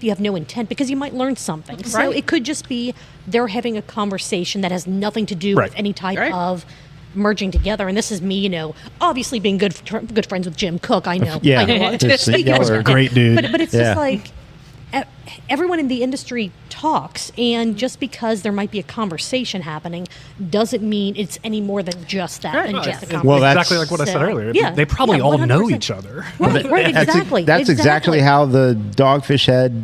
you have no intent, because you might learn something. So Right. it could just be they're having a conversation that has nothing to do Right. with any type Right. of merging together. And this is me, obviously being good friends with Jim Cook. I know. Yeah. I know. Just Speaking y'all of- are- Great dude. But it's Yeah. just like everyone in the industry talks, and just because there might be a conversation happening doesn't mean it's any more than just that Right. and No, just a It's conversation. Well, that's- exactly like what I said So, earlier. yeah, They probably yeah, all know 100%. each other. Right, exactly. That's exactly how the Dogfish Head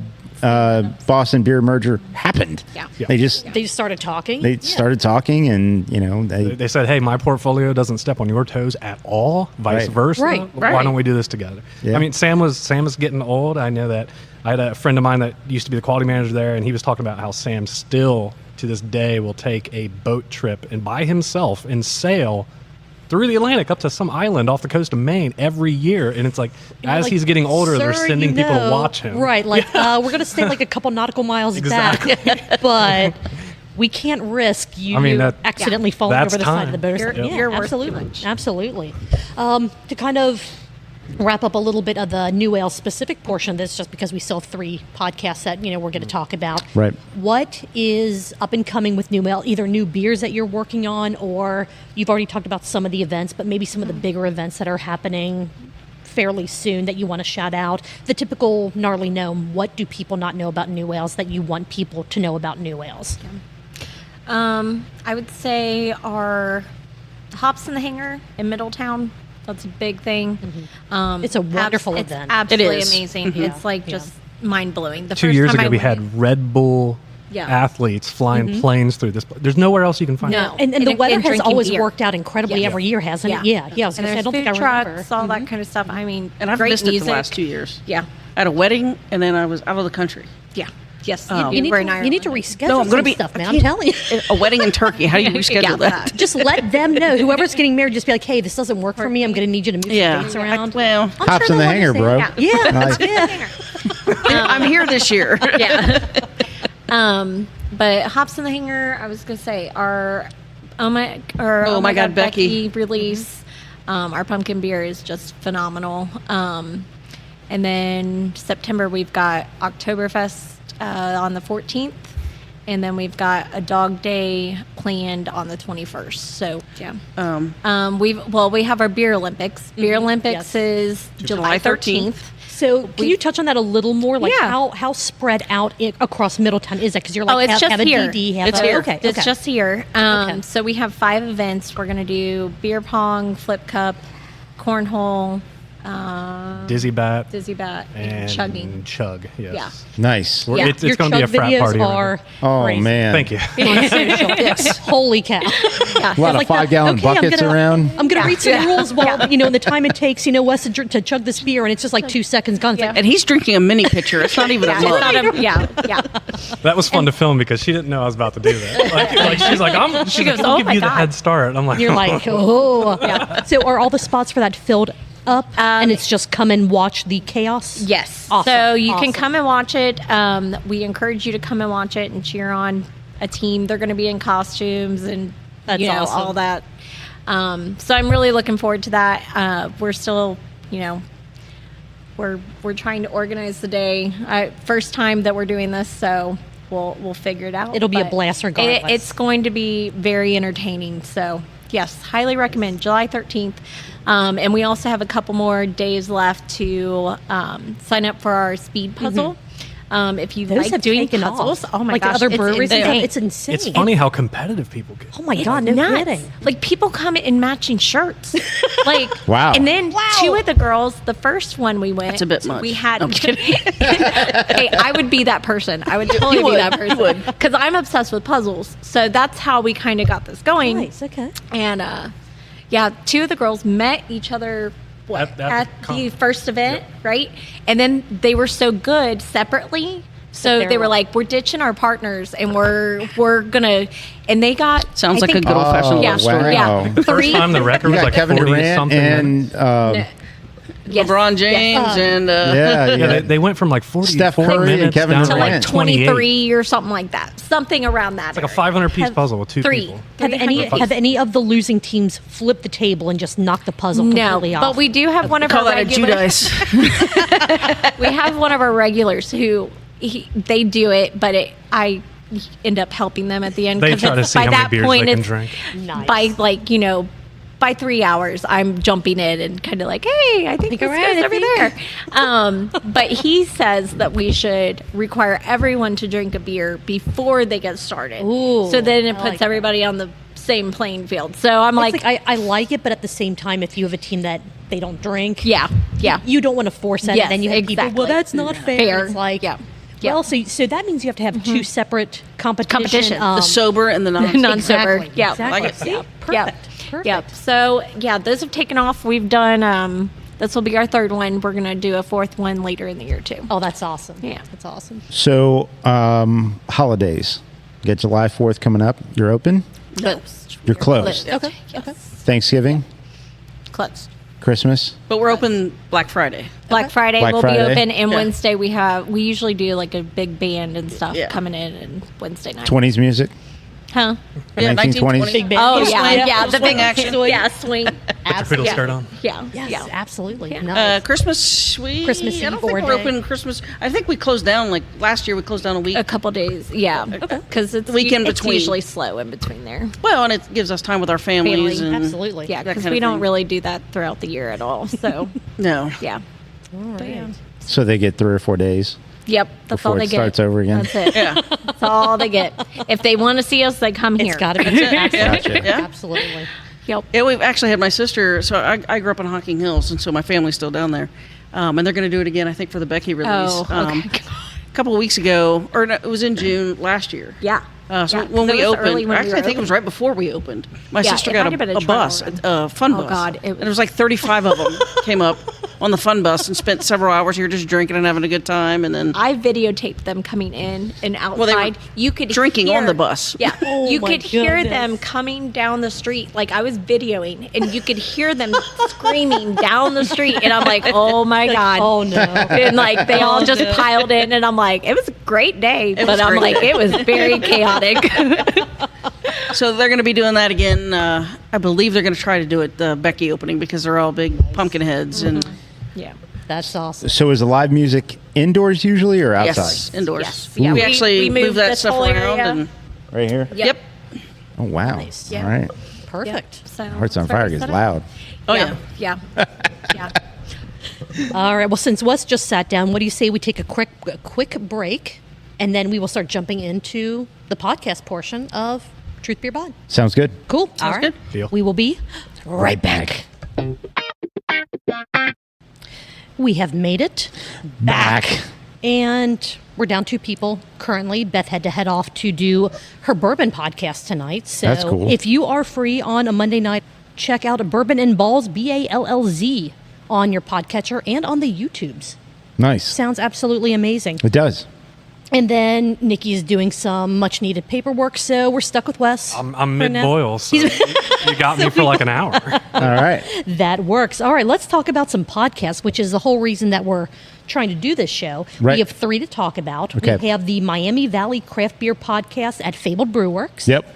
Boston beer merger happened. Yeah. Yeah. They just They just started talking. they started talking, and They said, "Hey, my portfolio doesn't step on your toes at all. Vice Right. versa. Right. Why don't we do this together?" Yeah. I mean, Sam was getting old. I know that. I had a friend of mine that used to be the quality manager there, and he was talking about how Sam still, to this day, will take a boat trip and by himself and sail through the Atlantic up to some island off the coast of Maine every year. And it's like, as he's getting older, they're "Sir, sending people to watch him. Right, like we're going to stay like a couple nautical miles Exactly. back, but we can't risk you I mean, accidentally falling that's over the side time. of the boat. You're worth too absolutely, much. absolutely. To kind of wrap up a little bit of the new ale specific portion of this, just because we still have 3 podcasts that we're going to talk about. Right. What is up and coming with new ale? Either new beers that you're working on, or you've already talked about some of the events, but maybe some of the bigger events that are happening fairly soon that you want to shout out. The typical gnarly gnome. What do people not know about new ales that you want people to know about new ales? I would say our hops in the hanger in Middletown. That's a big thing. It's a wonderful event. It's absolutely It is. amazing. It's like just mind blowing. The 2 first years time ago, I we went- had Red Bull Yeah. athletes flying planes through this. There's nowhere else you can find No. it. And the And weather has drinking always beer. worked out incredibly Yeah. every year, hasn't it? Yeah. I was And going to say, I there's don't think I food remember. trucks, all that kind of stuff. I mean, And I've great missed music. it the last 2 years. Yeah. I had a wedding, and then I was out of the country. Yeah. Yes. You need, were in to, you need to Ireland. reschedule No, I'm going to be stuff, man. I'm telling you. A wedding in Turkey. How do you reschedule Yeah, that? Just let them know. Whoever's getting married, just be like, hey, this doesn't work for me. I'm going to need you to move Yeah. some dates around. Well, I'm Hops sure in the they'll hanger, bro. understand. Yeah. Nice. Yeah. I'm here this year. Yeah. But hops in the hanger. I was gonna say our oh my god Becky release. Our pumpkin beer is just phenomenal. And then September we've got Oktoberfest on the 14th, and then we've got a Dog Day planned on the 21st. So yeah. We have our Beer Olympics. Beer Olympics Yes. is July 13th. So can you touch on that a little more? Like Yeah. how spread out across Middletown is that? Because you're like, Oh, it's just have a here. DD, have It's a, here. Okay, It's okay. just here. Okay. So we have 5 events. We're going to do beer pong, flip cup, cornhole, Dizzy Bat dizzy bat, and chugging. Chug. Yes. Yeah. Nice. Yeah. It's Your going to be a chug frat videos party. are Oh crazy. man. Thank you. On social. Holy cow. A lot of Like that. 5-gallon Okay, I'm buckets gonna- around. I'm going to read some Yeah. rules while, in the time it takes, Wes to chug this beer, and it's just like 2 seconds gone. It's like, And he's drinking a mini pitcher. It's not even a It's mug. not a- yeah. That was fun to film because she didn't know I was about to do that. Like she's like, she goes, goes, "Oh I'll give my you the God." head start. I'm like, you're like, oh. Yeah. So are all the spots for that filled up, and it's just come and watch the chaos? Yes. Awesome. So you Awesome. can come and watch it. We encourage you to come and watch it and cheer on a team. They're going to be in costumes and That's awesome. all that. So I'm really looking forward to that. We're still, we're trying to organize the day. First time that we're doing this, so we'll figure it out. It'll be a But blast regardless. It's going to be very entertaining. So yes, highly recommend July 13th. And we also have a couple more days left to sign up for our speed puzzle. If you Those like have doing taken puzzles, off. oh my like gosh, the other it's breweries, and insane. stuff, it's insane. it's funny how competitive people get. Oh my god, no Nuts. kidding. Like people come in matching shirts. Like Wow. And then 2 of the girls, the first one we went, That's a bit much. We had I'm kidding. Hey, I would be that person. I would totally be would. that person because I'm obsessed with puzzles. So that's how we kind of got this going. Nice, okay. And 2 of the girls met each other At the at con. the first event, Yep. right? And then they were so good separately. So they're they were like- like, we're ditching our partners and we're gonna, and they got Sounds I like a think- good old-fashioned yeah, love story. Yeah. Wow. The first time the record You was got like Kevin 40 Durant something. and Yes. LeBron James and Yeah, they went from like 44 Steph Curry and minutes Kevin down to to Durant. like 23 or something like that. Something around that. It's like a 500-piece puzzle with two people. Have any of the losing teams flipped the table and just knocked the puzzle completely off? But we do have one of call our that a regulars. Judice. We have one of our regulars who they do it, but I end up helping them at the end. They 'cause try to it's- see by how many that beers point, they can it's drink. Nice. by like by 3 hours, I'm jumping in and kind of like, hey, I think this goes over there. But he says that we should require everyone to drink a beer before they get started. Ooh, so then it I puts like that. everybody on the same playing field. So I'm It's like, I like it, but at the same time, if you have a team that they don't drink, yeah. you don't want to force that. Yes, And then you have people, exactly. well, that's not fair. It's like, Yeah. well, so that means you have to have two separate competition. Competition. The The sober and the non. non-sober. Exactly. Yeah. Exactly. Like it. See? Yeah. Perfect. Perfect. Yep. So those have taken off. We've done. This will be our third one. We're gonna do a fourth one later in the year too. Oh, that's awesome. Yeah. That's awesome. So, holidays. You got July 4th coming up. You're open? Closed. You're closed. Okay. Okay. Thanksgiving? Closed. Christmas? But we're open Black Friday. Black Friday Black will Friday. be open, and Yeah. Wednesday we usually do like a big band and stuff Yeah. coming in, and Wednesday night. 20s music? Huh? Yeah, 1920s. Big band. Oh Swing. yeah, the swing big action. Yeah, swing. Put your fiddle Yeah. skirt on. Yeah. Yes, Yeah. absolutely. Yeah. Nice. Christmas, Christmas I don't Eve think or we're day. open Christmas. I think we closed down, like last year we closed down a week. A couple days. Yeah. Okay. Because it's Weekend it's between. usually slow in between there. Well, and it gives us time with our families. Family. And Absolutely. Yeah, that because kind we of don't thing. really do that throughout the year at all. So No. yeah. All right. So they get 3 or 4 days. Yep, that's Before all they it get. starts over again? That's it. Yeah. That's all they get. If they want to see us, they come here. It's got to be. Absolutely. Gotcha. Absolutely. Yep. Yeah, we've actually had my sister. So I grew up in Hocking Hills, and so my family's still down there. And they're going to do it again, I think, for the Becky release. Oh, okay. A couple of weeks ago, or no, it was in June last year. Yeah. So Yeah, when 'cause we it was opened, early when we actually, were I think it was open. right before we opened. My Yeah, sister it got might have been a a trial bus, run. a fun Oh, bus. God, And there was like 35 of them came up on the fun bus and spent several hours here just drinking and having a good time. And then I videotaped them coming in and outside. they were you could drinking hear, on the bus. Yeah, Oh you my could hear goodness. them coming down the street. Like I was videoing, and you could hear them screaming down the street. And I'm like, oh my god, Oh no. and like they all just piled in, and I'm like, it was a great day, but was I'm great. like, it was very chaotic. So they're going to be doing that again. I believe they're going to try to do it the Becky opening because they're all big pumpkin heads and Yeah. That's awesome. So is the live music indoors usually or outside? yes, indoors. Yes. Yeah, We we- actually we moved moved that this stuff whole around area. and Right here? yep. Oh, wow. Nice. Yeah. All right. Perfect. So Hearts on that's where Fire we gets set up. loud. Oh yeah. Yeah. Yeah. All right. Well, since Wes just sat down, what do you say we take a quick break, and then we will start jumping into the podcast portion of Truth Beer Bod. Sounds good. Cool. Sounds All right. good. Deal. We will be right back. We have made it Back. and we're down 2 people currently. Beth had to head off to do her bourbon podcast tonight. So That's cool. if you are free on a Monday night, check out Bourbon and Balls, BALLZ, on your podcatcher and on the YouTubes. Nice. Sounds absolutely amazing. It does. And then Nikki is doing some much needed paperwork, so we're stuck with Wes. I'm for mid now. boil, so you got me for like an hour. All right. That works. All right, let's talk about some podcasts, which is the whole reason that we're trying to do this show. Right. We have 3 to talk about. Okay. We have the Miami Valley Craft Beer Podcast at Fabled Brew Works. Yep.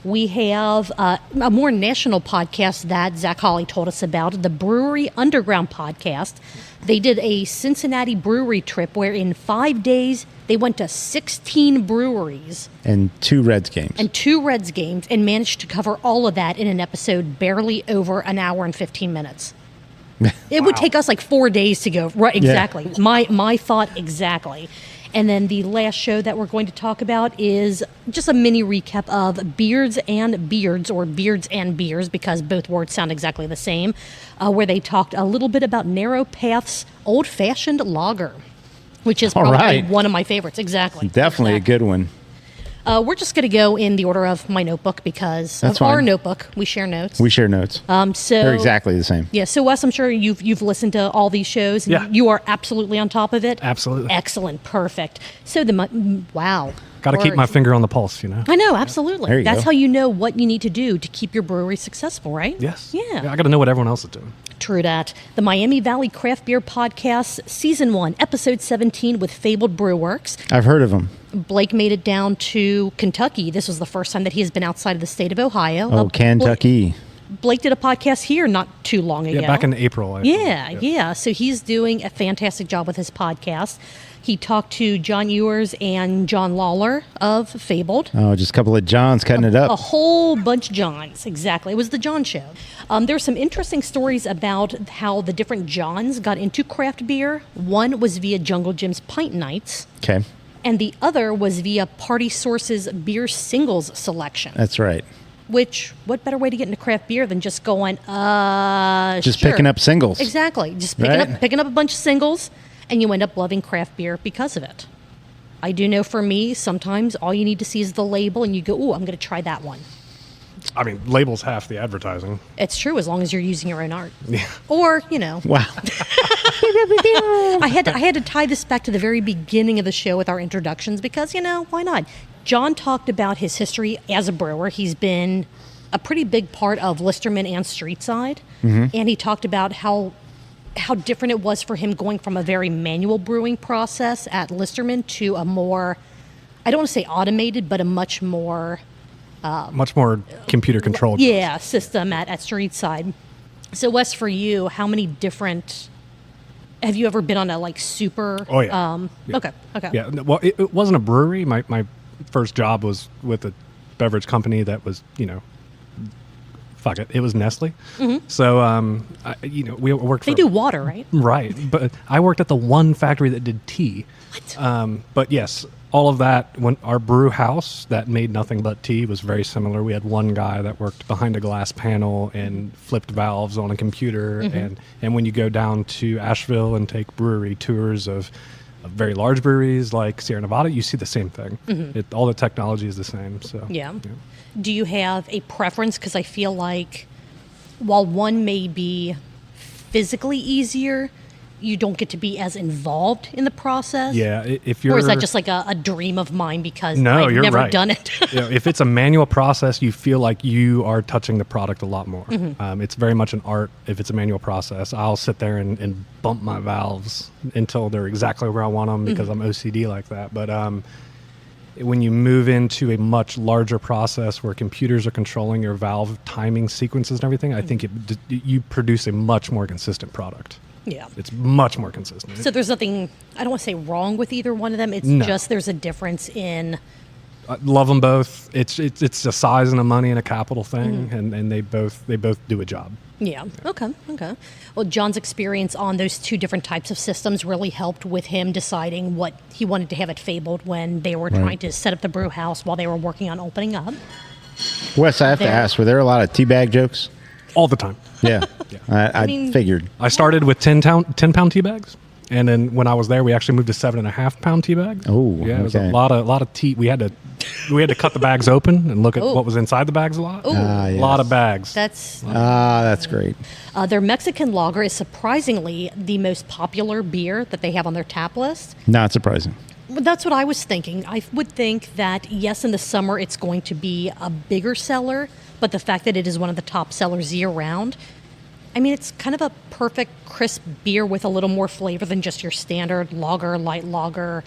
We have a more national podcast that Zach Hawley told us about, the Brewery Underground Podcast. They did a Cincinnati brewery trip where in 5 days they went to 16 breweries And 2 Reds games. and 2 Reds games and managed to cover all of that in an episode barely over an hour and 15 minutes. It would take us like 4 days to go. Right, exactly. My thought exactly. And then the last show that we're going to talk about is just a mini recap of Beards and Beards, or Beards and Beers, because both words sound exactly the same, where they talked a little bit about Narrow Path's Old Fashioned Lager, which is All probably right. one of my favorites. Exactly. Definitely Exactly. a good one. We're just going to go in the order of my notebook because That's of our fine. notebook. We share notes. We share notes. So They're exactly the same. Yeah. So Wes, I'm sure you've listened to all these shows. And Yeah. You are absolutely on top of it. Absolutely. Excellent. Perfect. So wow. Got to keep my finger on the pulse, you know? I know, absolutely. There you That's go. how you know what you need to do to keep your brewery successful, right? Yes. Yeah. I got to know what everyone else is doing. True that. The Miami Valley Craft Beer Podcast, Season 1, Episode 17 with Fabled Brew Works. I've heard of them. Blake made it down to Kentucky. This was the first time that he has been outside of the state of Ohio. Oh, Kentucky. Blake did a podcast here not too long ago. Yeah, back in April. I think. Yeah. So he's doing a fantastic job with his podcast. He talked to John Ewers and John Lawler of Fabled. Oh, just a couple of Johns cutting it A up. whole bunch of Johns, exactly. It was the John Show. There were some interesting stories about how the different Johns got into craft beer. One was via Jungle Jim's Pint Nights, Okay, and the other was via Party Source's Beer Singles selection. that's right. Which, what better way to get into craft beer than just going, Just sure. picking up singles. Exactly. Just Right. picking up a bunch of singles, and you end up loving craft beer because of it. I do know for me, sometimes all you need to see is the label, and you go, "Ooh, I'm going to try that one." I mean, labels half the advertising. It's true as long as you're using your own art. Yeah. Or, Wow. I had to tie this back to the very beginning of the show with our introductions because, why not? John talked about his history as a brewer. He's been a pretty big part of Listerman and Streetside. And he talked about how different it was for him going from a very manual brewing process at Listerman to a more, I don't want to say automated, but a much more Much more computer controlled. system at Streetside. So Wes, for you, how many different have you ever been on a super Oh, yeah. Yeah. Okay. Yeah. Well, it wasn't a brewery. My first job was with a beverage company that was, fuck it. It was Nestle. So, we worked They for... do water, right? Right. But I worked at the one factory that did tea. What? But yes, all of that, when our brew house that made nothing but tea was very similar. We had one guy that worked behind a glass panel and flipped valves on a computer. And when you go down to Asheville and take brewery tours of very large breweries like Sierra Nevada, you see the same thing. All the technology is the same. So Yeah. Do you have a preference? Because I feel like while one may be physically easier, you don't get to be as involved in the process. Yeah, if you're... Or is that just like a dream of mine because No, I've you're never right. done it? If it's a manual process, you feel like you are touching the product a lot more. It's very much an art. If it's a manual process, I'll sit there and bump my valves until they're exactly where I want them because I'm OCD like that. But when you move into a much larger process where computers are controlling your valve timing sequences and everything, I think you produce a much more consistent product. Yeah. It's much more consistent. So there's nothing, I don't want to say wrong with either one of them. It's No. just there's a difference in... I love them both. It's a size and a money and a capital thing, and they both do a job. Yeah. Okay. Well, John's experience on those two different types of systems really helped with him deciding what he wanted to have at Fabled when they were trying to set up the brew house while they were working on opening up. Wes, I have to There. ask, were there a lot of teabag jokes? All the time. Yeah. I mean- figured. I started with 10-pound tea bags, and then when I was there, we actually moved to 7.5-pound tea bags. Oh, yeah, it was a okay. lot of tea. We had to cut the bags open and look at what was inside the bags a lot. Ooh. A lot of bags. That's That's great. their Mexican lager is surprisingly the most popular beer that they have on their tap list. Not surprising. Well, that's what I was thinking. I would think that, yes, in the summer it's going to be a bigger seller, but the fact that it is one of the top sellers year-round, I mean, it's kind of a perfect, crisp beer with a little more flavor than just your standard lager, light lager.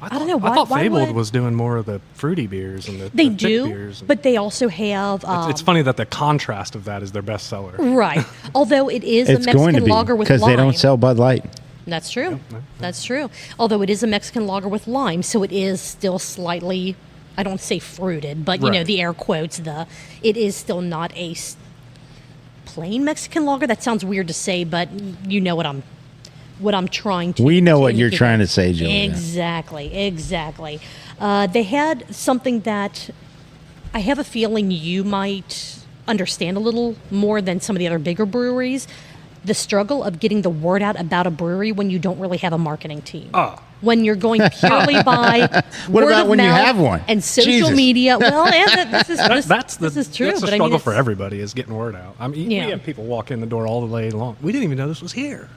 I don't know. I thought why Fabled would- was doing more of the fruity beers and the They thick do, beers. but they also have... It's funny that the contrast of that is their best seller. right. Although it is It's a going to Mexican be lager with lime. because they don't sell Bud Light. That's true. That's true. Although it is a Mexican lager with lime, so it is still slightly, I don't say fruited, but Right. the air quotes, it is still not a plain Mexican lager. That sounds weird to say, but you know what I'm trying to. We know what you're indicate. trying to say, Julia. Exactly. They had something that I have a feeling you might understand a little more than some of the other bigger breweries. The struggle of getting the word out about a brewery when you don't really have a marketing team. When you're going purely by What word about of when you mouth have one? and social Jesus. media. Well, and this is true. That's the but I mean, struggle for it's- everybody is getting word out. I mean, Yeah. we have people walk in the door all the way along. We didn't even know this was here.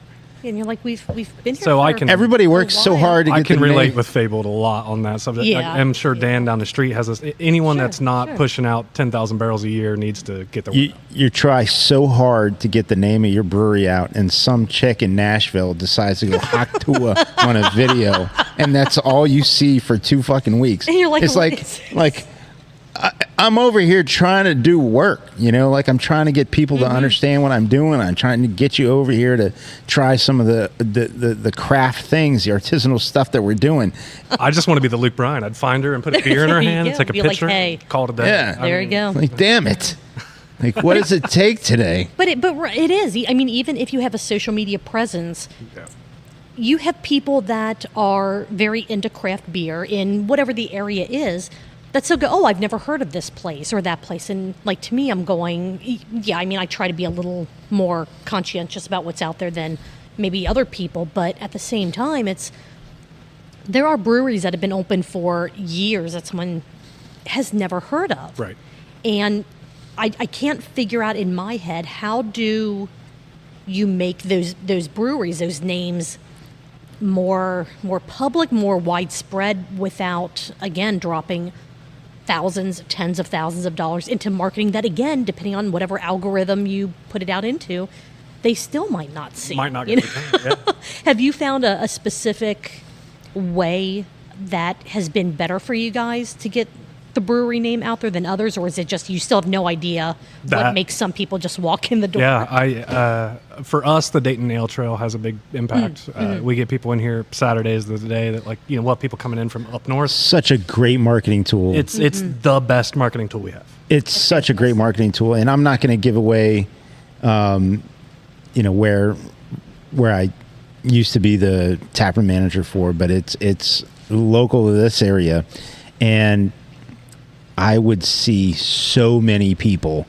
And you're like, we've been here. So for I can- Everybody works a so while. hard to I get can the relate name. with Fabled a lot on that subject. Yeah. I'm sure Dan down the street has this. Anyone Sure, that's not sure. pushing out 10,000 barrels a year needs to get their You, you try so hard to get the name of your brewery out, and some chick in Nashville decides to go Haktua on a video, and that's all you see for 2 fucking weeks. And you're like, it's what like, is this? like I'm over here trying to do work, like I'm trying to get people to understand what I'm doing. I'm trying to get you over here to try some of the craft things, the artisanal stuff that we're doing. I just want to be the Luke Bryan. I'd find her and put a beer in her There you hand, go. take a Be like, picture, hey. call it a day. Yeah. There you go. Like, damn it. Like, what does it take today? But it is. I mean, even if you have a social media presence, you have people that are very into craft beer in whatever the area is that still go, oh, I've never heard of this place or that place. And like, to me, I'm going, yeah, I mean, I try to be a little more conscientious about what's out there than maybe other people. But at the same time, there are breweries that have been open for years that someone has never heard of. Right. And I can't figure out in my head, how do you make those breweries, those names more public, more widespread without, again, dropping thousands, tens of thousands of dollars into marketing that, again, depending on whatever algorithm you put it out into, they still might not see. Might not you get know? returned. Yeah. Have you found a specific way that has been better for you guys to get the brewery name out there than others, or is it just you still have no idea what That- makes some people just walk in the door? Yeah, for us, the Dayton Ale Trail has a big impact. We get people in here Saturdays, the day that we'll have people coming in from up north. Such a great marketing tool. It's the best marketing tool we have. It's such a great marketing tool, and I'm not going to give away, where I used to be the taproom manager for, but it's local to this area, and I would see so many people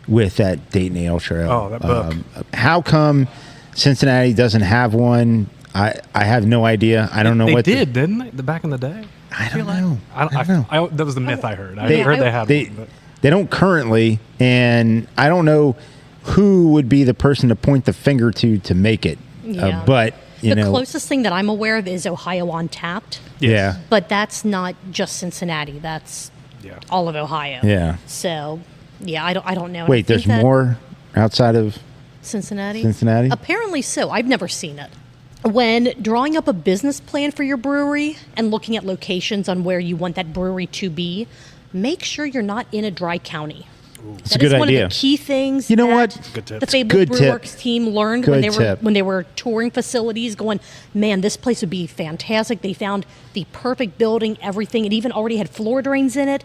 with that Dayton Ale Trail. Oh, that book. How come Cincinnati doesn't have one? I have no idea. I don't know They what did, didn't they? Back in the day. I don't know. I don't know. That was the myth I heard. I They- heard they had they, one. But they don't currently, and I don't know who would be the person to point the finger to make it. Yeah. But The closest thing that I'm aware of is Ohio on Tapped, yeah, but that's not just Cincinnati. That's yeah. all of Ohio. yeah. So, yeah, I don't know. And I Wait, think there's that more outside of Cincinnati. Cincinnati? Apparently so. I've never seen it. When drawing up a business plan for your brewery and looking at locations on where you want that brewery to be, make sure you're not in a dry county. It's That a good is one idea. of the key things. You know that what? Good tip. The Fabled Good tip. Brewworks team learned Good tip. when they were touring facilities, going, man, this place would be fantastic. They found the perfect building, everything. It even already had floor drains in it,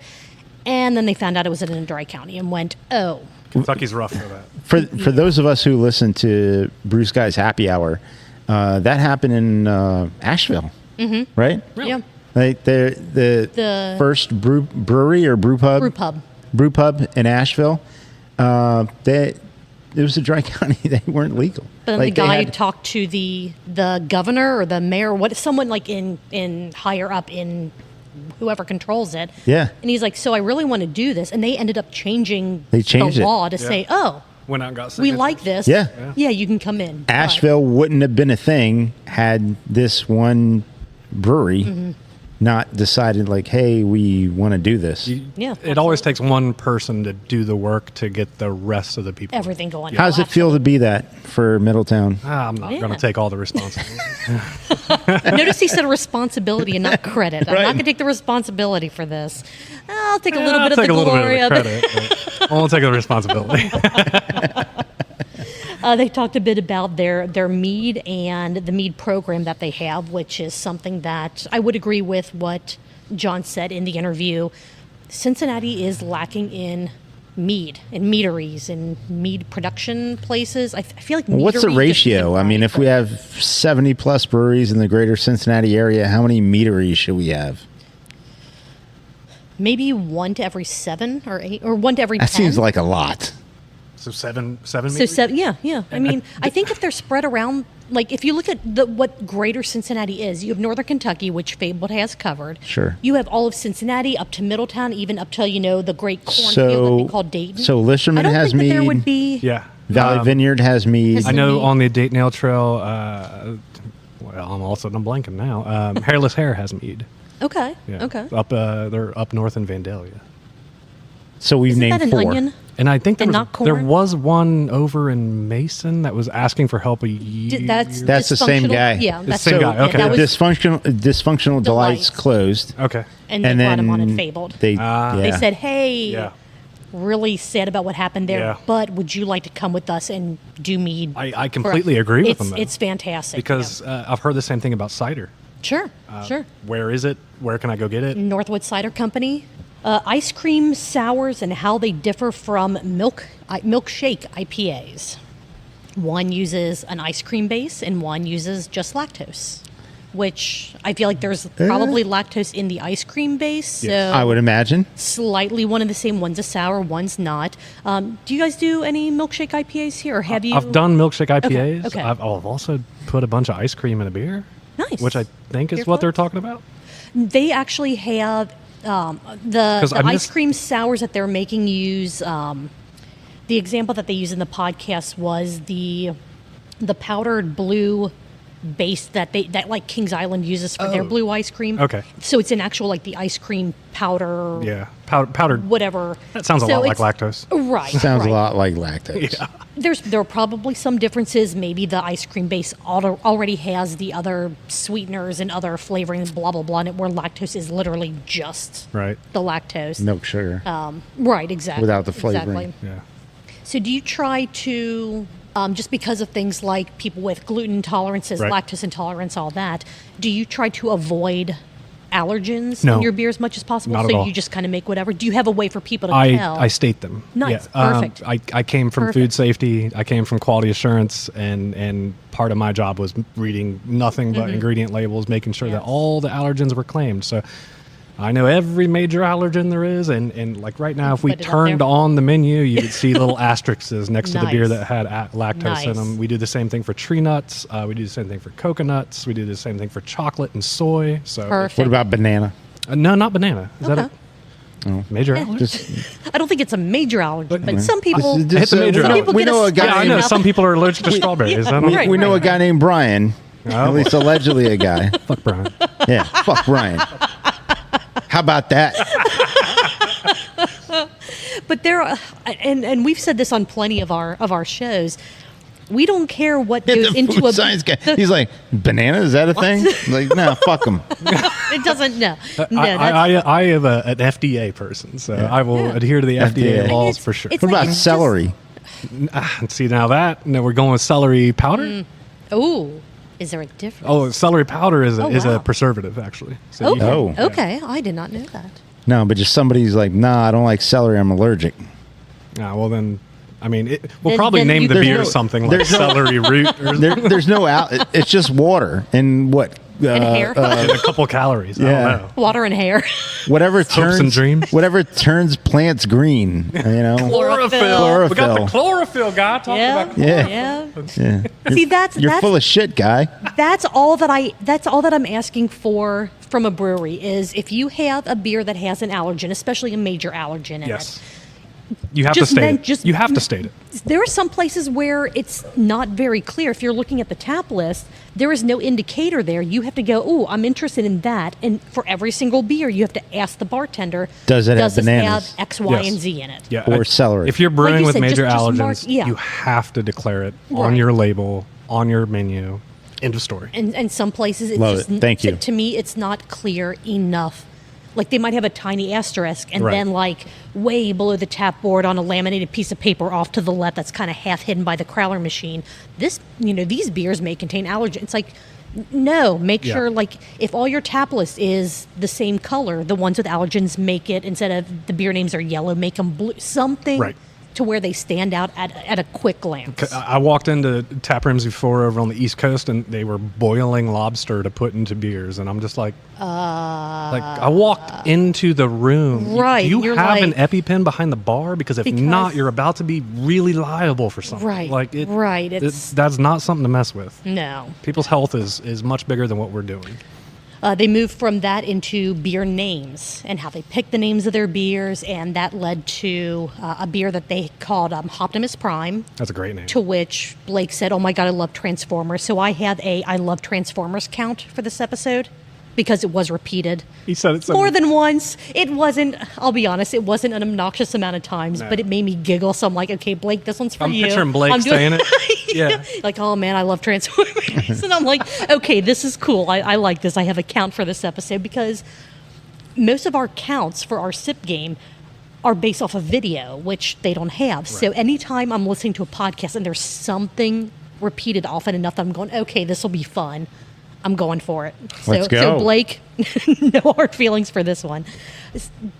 and then they found out it was in a dry county and went, oh, Kentucky's rough for that. For those of us who listen to Bruce Guy's Happy Hour, that happened in Asheville, right? yeah, Like the first brewery or brew pub in Asheville. It was a dry county. They weren't legal. But then Like, the they guy had- who talked to the governor or the mayor, someone like in higher up in whoever controls it. Yeah. And he's like, so I really want to do this, and they ended up changing They changed the it. law to say, oh, Went out and got we signatures. like this. Yeah. Yeah, you can come in. But- Asheville wouldn't have been a thing had this one brewery not decided, like, hey, we want to do this. Yeah, It always takes one person to do the work to get the rest of the people. everything going. How's it feel to be that for Middletown? I'm not going Yeah. to take all the responsibility. Notice he said responsibility and not credit. I'm not going to take the responsibility for this. I'll take a little bit of take the a little glory bit of of the it. credit. But I won't take the responsibility. They talked a bit about their mead and the mead program that they have, which is something that I would agree with what John said in the interview. Cincinnati is lacking in mead and meaderies and mead production places. I feel like What's the meadery just ratio? isn't I mean, right, if we but have 70 plus breweries in the greater Cincinnati area, how many meaderies should we have? maybe 1 to every 7 or 8, or 1 to every 10. That seems like a lot. So seven So meters? yeah. I mean, I think if they're spread around, like if you look at what greater Cincinnati is, you have northern Kentucky, which Fabled has covered. Sure. You have all of Cincinnati up to Middletown, even up to the great cornfield that they call Dayton. So Listerman I don't has think that there mead. would be. Yeah. Valley Vineyard has mead. I know on the Date Nail Trail, well, I'm also I'm blanking now. Hairless Hare has mead. Okay. Yeah. Okay. They're up north in Vandalia. So we've Isn't named that an 4. onion? And I think And not there corn? was one over in Mason that was asking for help a year. That's the same dysfunctional- guy. Yeah, The that's same guy, yeah, okay. that was, Dysfunctional Delights Delights. closed. Okay. and they brought him on and Fabled. They They said, "Hey, Yeah. really sad about what happened there, Yeah. but would you like to come with us and do mead?" I completely agree with them, though. It's fantastic Because I've heard the same thing about cider. yeah. Sure. Where is it? Where can I go get it? Northwood Cider Company. Ice cream sours and how they differ from milkshake IPAs. One uses an ice cream base and one uses just lactose, which I feel like there's probably lactose in the ice cream base. So Yes. I would imagine. slightly one of the same. One's a sour, one's not. Do you guys do any milkshake IPAs here, or have you? I've done milkshake IPAs. okay. I've also put a bunch of ice cream in a beer. Nice. Which I think is Beer what they're floats? talking about. They actually have the 'Cause I ice missed- cream sours that they're making use. The example that they use in the podcast was the powdered blue base that like Kings Island uses for their blue ice cream. Okay. So it's an actual like the ice cream powder. Yeah. Powdered. Whatever. That sounds a So lot like it's- lactose. Right. Sounds right. a lot like lactose. Yeah. There are probably some differences. Maybe the ice cream base already has the other sweeteners and other flavorings, blah blah blah, where lactose is literally just Right. the lactose. Milk sugar. Right, exactly. Without the flavoring. Exactly. Yeah. So do you try to, just because of things like people with gluten intolerances, Right. lactose intolerance, all that, do you try to avoid allergens No. in your beer as much as possible? Not at so all. you just kind of make whatever. Do you have a way for people to tell? I state them. Nice. Yeah. Perfect. I came from food Perfect. safety. I came from quality assurance, and part of my job was reading nothing but ingredient labels, making sure that Mm-hmm. Yes. all the allergens were claimed. So I know every major allergen there is, and like right now, if we Put it up turned there. on the menu, you could see little asterisks next to the beer Nice. that had lactose in Nice. them. We do the same thing for tree nuts. We do the same thing for coconuts. We do the same thing for chocolate and soy. So Perfect. What about banana? no, not banana. Is Okay. that a major allergen? Just I don't think it's a major allergen, but some people. Just- It's a major Some people we get know a a guy. Yeah, I Right. know named- some people are allergic to strawberries. I don't Right. We know a guy named Brian. Oh, At least allegedly a guy. Fuck Brian. Yeah. Fuck Brian. How about that? But there, are, and we've said this on plenty of our shows. We don't care what goes The into food a science guy. He's like, banana? Is that a thing? Like, no, fuck him. It doesn't. No, that's, I am an FDA person, so I will Yeah. adhere to the FDA FDA. laws It's- for sure. it's What like about it's just- celery? See now we're going with celery powder. Ooh, is there a difference? Oh, celery powder is Oh, is wow. a preservative actually. So Okay. Oh. Okay. I did not know that. No, but just somebody's like, nah, I don't like celery. I'm allergic. well then, I mean, we'll Then- probably then name you the could- beer There's no- something like there's no- celery root or There's no out. It's just water and what? And hair, and a couple calories. I Yeah. don't know. water, and hair. Whatever Hopes turns and dreams. Whatever turns plants green. You know. Chlorophyll. We got the Chlorophyll. chlorophyll guy talking Yeah. about. Yeah. Yeah. Yeah. See, that's You're full of shit, guy. That's all that I'm asking for from a brewery is if you have a beer that has an allergen, especially a major allergen in Yes. it. You have Just to state men- it. just- You have to state it. There are some places where it's not very clear. If you're looking at the tap list, there is no indicator there. You have to go, "Oh, I'm interested in that." And for every single beer, you have to ask the bartender, Does it have this bananas? have X, Y, Yes. and Z in it?" Yeah, Or celery. If you're brewing you with said, major just allergens, mark- yeah. you have to declare it on Right. your label, on your menu. End of story. And some places, it's Love just it. Thank you. To me, it's not clear enough. Like they might have a tiny asterisk, and Right. then like way below the tap board on a laminated piece of paper off to the left, that's kind of half hidden by the crowler machine. These beers may contain allergens. It's like, no, make Yeah. sure like if all your tap list is the same color, the ones with allergens make it instead of the beer names are yellow, make them blue. Something Right. to where they stand out at a quick glance. I walked into tap rooms before over on the East Coast, and they were boiling lobster to put into beers, and I'm just like I walked into the room. Right, Do you you're have an like- EpiPen behind the bar? Because if not, Because- you're about to be really liable for something. Right, Like it, right, it- it's- that's not something to mess with. No. People's health is much bigger than what we're doing. They moved from that into beer names and how they picked the names of their beers, and that led to a beer that they called Optimus Prime. That's a great name. To which Blake said, "Oh my God, I love Transformers." So I had a I love Transformers count for this episode because it was repeated. He said it so more than once. It wasn't, I'll be honest, it wasn't an obnoxious amount of times, but it made me giggle. So I'm like, okay, Blake, this one's for I'm you. picturing Blake saying it. Yeah. Like, oh man, I love Transformers. And I'm like, okay, this is cool. I like this. I have a count for this episode because most of our counts for our SIP game are based off of video, which they don't have. Right. So anytime I'm listening to a podcast and there's something repeated often enough that I'm going, okay, this will be fun, I'm going for it. Let's go. So Blake, no hard feelings for this one.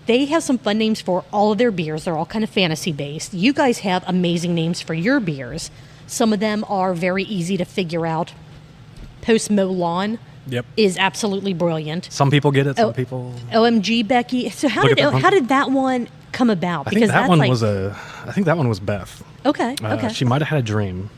They have some fun names for all of their beers. They're all kind of fantasy based. You guys have amazing names for your beers. Some of them are very easy to figure out. Post Mow Lawn is absolutely brilliant. Some people get it, some people... OMG, Becky. So how did that one come about? I think that one was Beth. Okay, okay. She might have had a dream.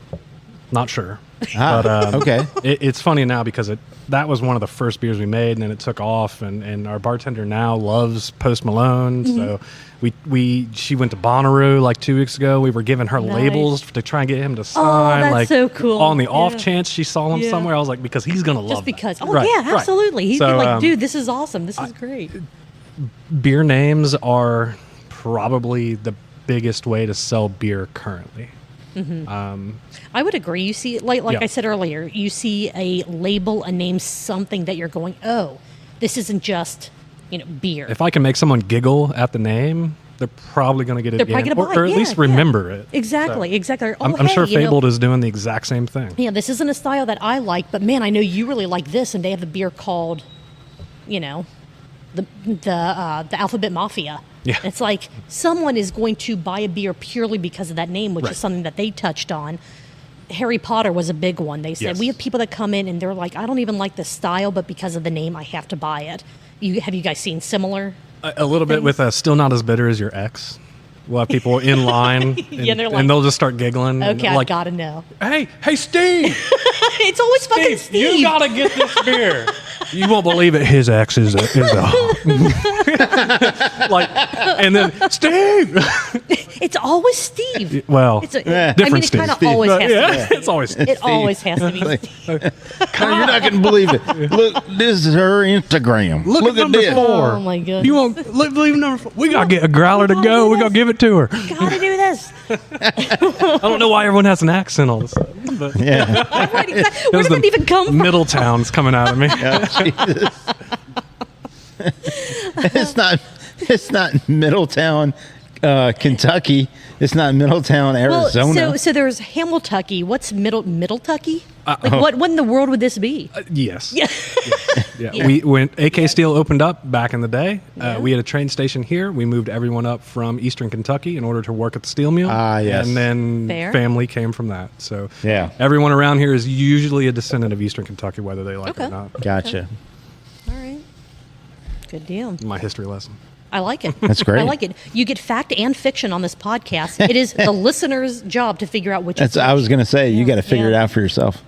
Not sure. But, okay. It's funny now because that was one of the first beers we made, and then it took off, and our bartender now loves Post Malone. So she went to Bonnaroo like 2 weeks ago. We were giving her labels to try and get him to sign. That's like, so cool. On the off chance she saw him somewhere, I was like, because he's going to love Just because. that. Oh, yeah, absolutely. He'd So, be like, dude, this is awesome. This is great. Beer names are probably the biggest way to sell beer currently. I would agree. You see, like I said earlier, you see a label, a name, something that you're going, oh, this isn't just, beer. If I can make someone giggle at the name, they're probably going to get it They're again, probably gonna buy or it. at least remember it. Exactly. Oh, I'm sure Fabled is doing the exact same thing. Yeah, this isn't a style that I like, but man, I know you really like this, and they have the beer called, the Alphabet Mafia. Yeah. It's like someone is going to buy a beer purely because of that name, which is something that they touched on. Harry Potter was a big one. They said, we have people that come in and they're like, I don't even like the style, but because of the name, I have to buy it. Have you guys seen similar? A little bit with Still Not As Bitter As Your Ex. We'll have people in line and they'll just start giggling. Okay, I gotta know. Hey, Steve! It's always fucking Steve. You gotta get this beer. You won't believe it. His ex is a and then Steve. It's always Steve. Well, different Steve. It kind of always has to be. It's always Steve. It always has to be Steve. You're not gonna believe it. Look, this is her Instagram. Look at this. 4. Oh my goodness. You won't believe number 4. We gotta get a growler to go. We gotta give it to her. Gotta do this. I don't know why everyone has an accent all of a sudden. But Right, exactly. Where did that even come from? Middletown's coming out of me. It's not Middletown, Kentucky. It's not Middletown, Arizona. Well, so there's Hamiltucky. What's Middletucky? What in the world would this be? Yes. Yeah. When AK Steel opened up back in the day, we had a train station here. We moved everyone up from Eastern Kentucky in order to work at the steel mill. Yes. And then Fair. family came from that. So everyone around here is usually a descendant of Eastern Kentucky, whether they like it or not. Gotcha. All right. Good deal. My history lesson. I like it. That's great. I like it. You get fact and fiction on this podcast. It is the listener's job to figure out which is which. I was going to say, you got to figure it out for yourself.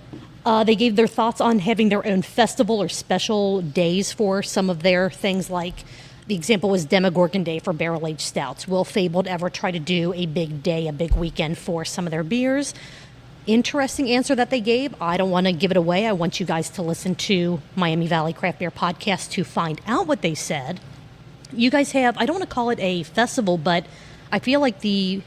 They gave their thoughts on having their own festival or special days for some of their things, like the example was Demogorgon Day for barrel-aged stouts. Will Fabled ever try to do a big day, a big weekend for some of their beers? Interesting answer that they gave. I don't want to give it away. I want you guys to listen to Miami Valley Craft Beer Podcast to find out what they said. You guys have, I don't want to call it a festival, but I feel like the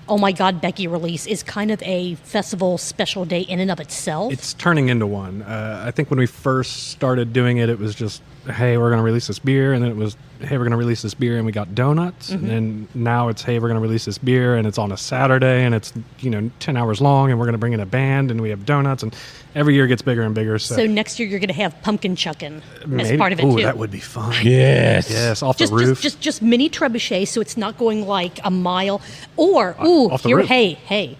Oh My God Becky release is kind of a festival special day in and of itself. It's turning into one. I think when we first started doing it, it was just, hey, we're going to release this beer. And then it was, hey, we're going to release this beer and we got donuts. And then now it's, hey, we're going to release this beer and it's on a Saturday and it's, 10 hours long and we're going to bring in a band and we have donuts. And every year it gets bigger and bigger. So next year you're going to have pumpkin chucking maybe, as part of it too. That would be fun. Yes, off the roof. Just mini trebuchet, so it's not going like a mile. Or off the roof. Hey,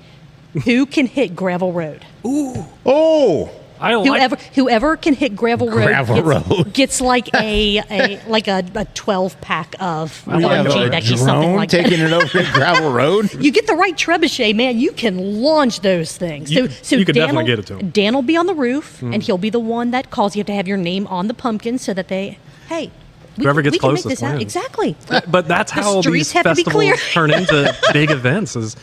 who can hit gravel road? Oh, I like Whoever can hit gravel road gets like a 12-pack of We have OMG a Becky, something drone like taking that. it over the gravel road. You get the right trebuchet, man. You can launch those things. You could definitely get it to him. Dan will be on the roof, and he'll be the one that calls you to have your name on the pumpkin, so that Whoever gets we can make closest this happen. wins. Exactly. But that's how streets these have to be clear. festivals turn into big events. Is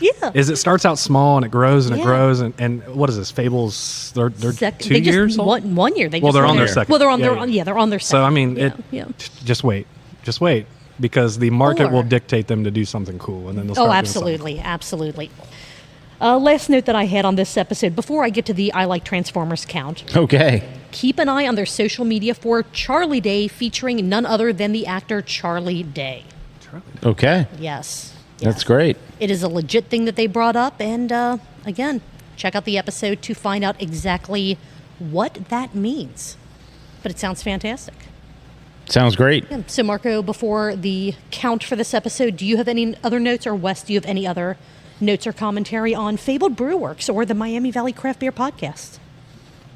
it starts out small and it grows and it grows and what is this? Fables? They're 2 years old. 1 year. They're on their second. Well, they're on their second. So I mean, just wait, because the market Or- will dictate them to do something cool, and then they'll start Oh, doing something. absolutely. Last note that I had on this episode, before I get to the I Like Transformers count, Okay. keep an eye on their social media for Charlie Day, featuring none other than the actor Charlie Day. Okay. Yes. That's great. It is a legit thing that they brought up, and again, check out the episode to find out exactly what that means. But it sounds fantastic. Sounds great. Yeah. So, Marco, before the count for this episode, do you have any other notes, or Wes, do you have any other notes or commentary on Fabled Brew Works or the Miami Valley Craft Beer Podcast?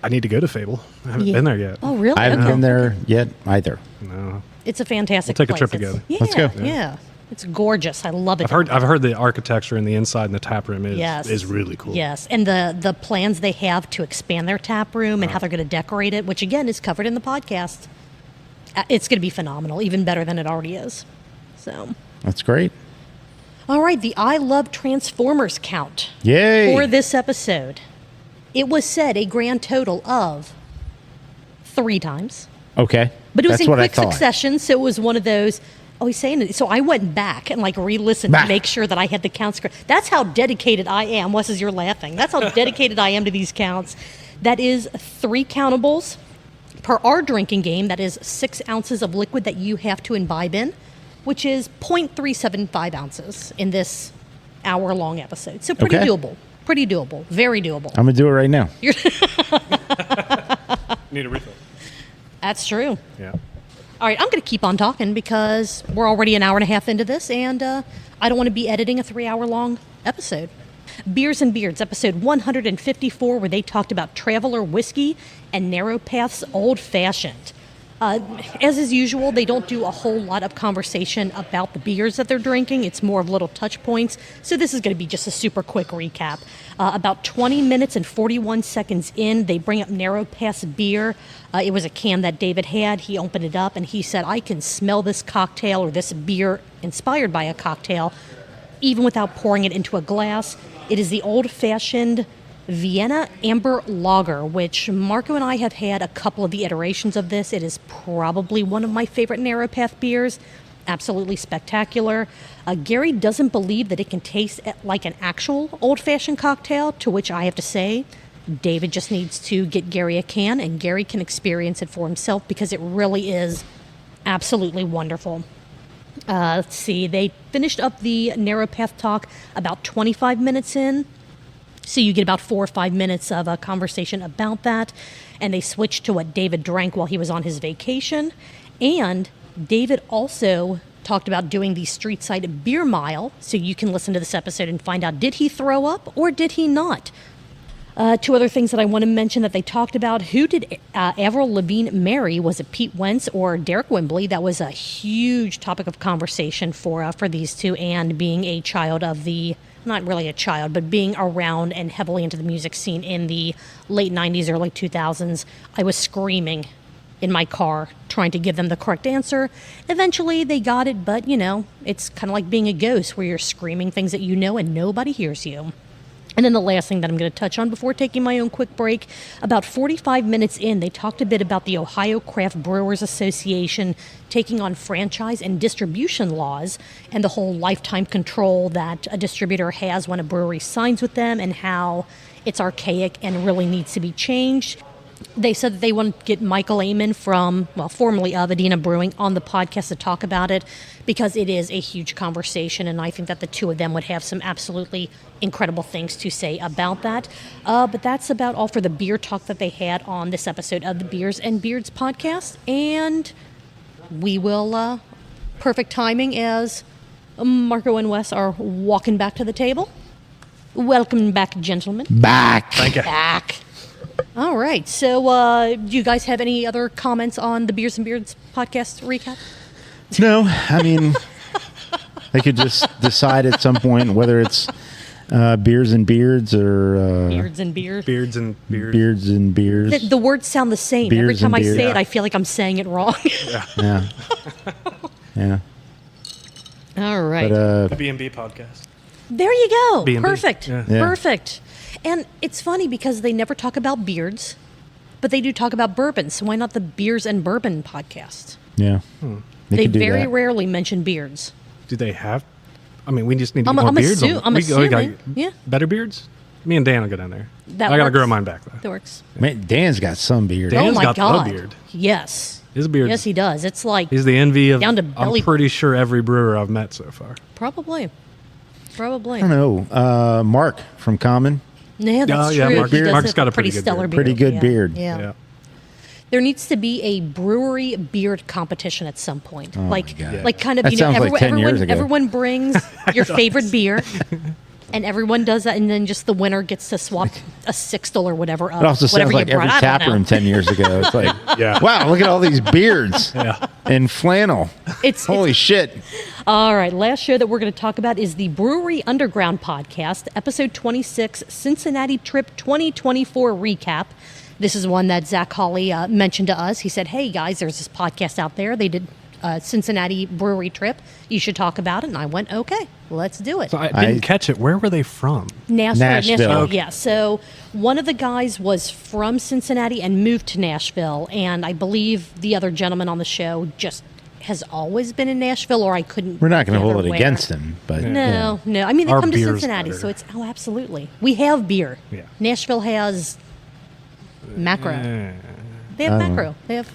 I need to go to Fable. I haven't been there yet. Oh, really? I haven't Okay. been there yet either. No. It's a fantastic We'll take a place. trip together. Yeah, Let's go. Yeah. It's gorgeous. I love it. I've heard the architecture and the inside and the tap room is really cool. Yes, and the plans they have to expand their tap room and how they're going to decorate it, which again is covered in the podcast. It's going to be phenomenal, even better than it already is. So, That's great. all right, the I Love Transformers count Yay. for this episode. It was said a grand total of 3 times, Okay. but it was That's in what I quick thought. succession, so it was one of those. Oh, he's saying it. So I went back and re-listened Bah. to make sure that I had the counts correct. That's how dedicated I am. Wes, as you're laughing. That's how dedicated I am to these counts. That is 3 countables per our drinking game. That is 6 ounces of liquid that you have to imbibe in, which is 0.375 ounces in this hour-long episode. So pretty Okay. doable. Pretty doable. Very doable. I'm going to do it right now. Need a refill. That's true. Yeah. All right, I'm going to keep on talking because we're already an hour and a half into this, and I don't want to be editing a 3-hour-long episode. Beers and Beards, episode 154, where they talked about Traveler Whiskey and Narrow Path's Old Fashioned. As is usual, they don't do a whole lot of conversation about the beers that they're drinking. It's more of little touch points. So this is going to be just a super quick recap. About 20 minutes and 41 seconds in, they bring up Narrow Path's beer. It was a can that David had. He opened it up and he said, I can smell this cocktail or this beer inspired by a cocktail, even without pouring it into a glass. It is the old-fashioned Vienna Amber Lager, which Marco and I have had a couple of the iterations of this. It is probably one of my favorite Narrow Path beers. Absolutely spectacular. Gary doesn't believe that it can taste like an actual old-fashioned cocktail, to which I have to say, David just needs to get Gary a can, and Gary can experience it for himself because it really is absolutely wonderful. Let's see, they finished up the Narrow Path talk about 25 minutes in. So you get about 4 or 5 minutes of a conversation about that. And they switched to what David drank while he was on his vacation. And David also talked about doing the Street Side Beer Mile. So you can listen to this episode and find out, did he throw up or did he not? 2 other things that I want to mention that they talked about. Who did Avril Lavigne marry? Was it Pete Wentz or Derek Wembley? That was a huge topic of conversation for these two, and being a child of the, not really a child, but being around and heavily into the music scene in the late 90s, early 2000s, I was screaming in my car trying to give them the correct answer. Eventually they got it, but it's kind of like being a ghost where you're screaming things that you know and nobody hears you. And then the last thing that I'm going to touch on before taking my own quick break, about 45 minutes in, they talked a bit about the Ohio Craft Brewers Association taking on franchise and distribution laws and the whole lifetime control that a distributor has when a brewery signs with them and how it's archaic and really needs to be changed. They said that they want to get Michael Amon from, formerly of Adina Brewing, on the podcast to talk about it because it is a huge conversation, and I think that the 2 of them would have some absolutely incredible things to say about that. But that's about all for the beer talk that they had on this episode of the Beers and Beards podcast, and we will, perfect timing as Marco and Wes are walking back to the table. Welcome back, gentlemen. Back. Thank you. Back. All right. So, do you guys have any other comments on the Beers and Beards podcast recap? No, I mean, they could just decide at some point whether it's beers and beards or Beards and Beards. Beards and beards. beards and beers. The words sound the same. Every Beers time I and say beards. it, I feel like I'm saying it wrong. Yeah, yeah. All right. But The B&B podcast. There you go. B&B. Perfect. Yeah. Yeah. Perfect. And it's funny because they never talk about beards, but they do talk about bourbon. So why not the Beers and Bourbon podcast? yeah, They could do very that. rarely mention beards. Do they have? I mean, we just need to I'm- get more I'm beards. assu- I'm We got assuming, yeah. Better beards? Me and Dan will go down there. That I got to works. grow mine back, though. That works. Man, Dan's got some beard. Dan- Dan's oh my got the God. beard. Yes. His beard. Yes, he does. It's like He's the envy of, Down to belly- I'm pretty sure, every brewer I've met so far. probably. Probably. I don't know. Mark from Common, Yeah, that's Oh, yeah, true. Mark- He does Mark's have got a pretty good stellar beard. beard. Pretty good Yeah. beard. Yeah. There needs to be a brewery beard competition at some point. like, God. like kind of, That you know, sounds like 10 years ago. everyone brings your favorite beer, and everyone does that, and then just the winner gets to swap a sixtel or whatever up. It also whatever sounds like you every brought. I tap don't know. room 10 years ago. It's like, Yeah. wow, look at all these beards Yeah. and flannel. It's Holy shit. all right. Last show that we're going to talk about is the Brewery Underground podcast, episode 26, Cincinnati Trip 2024 recap. This is one that Zach Hawley mentioned to us. He said, "Hey guys, there's this podcast out there. They did Cincinnati brewery trip. You should talk about it." And I went, "Okay, let's do it." So I didn't catch it. Where were they from? Nashville. Okay. Yeah. So one of the guys was from Cincinnati and moved to Nashville, and I believe the other gentleman on the show just has always been in Nashville, or I couldn't. We're not going to gather hold it where. against him, but No, no. I mean, they Our come to beer's Cincinnati, better. so it's absolutely. We have beer. Yeah. Nashville has macro. They have macro. They have,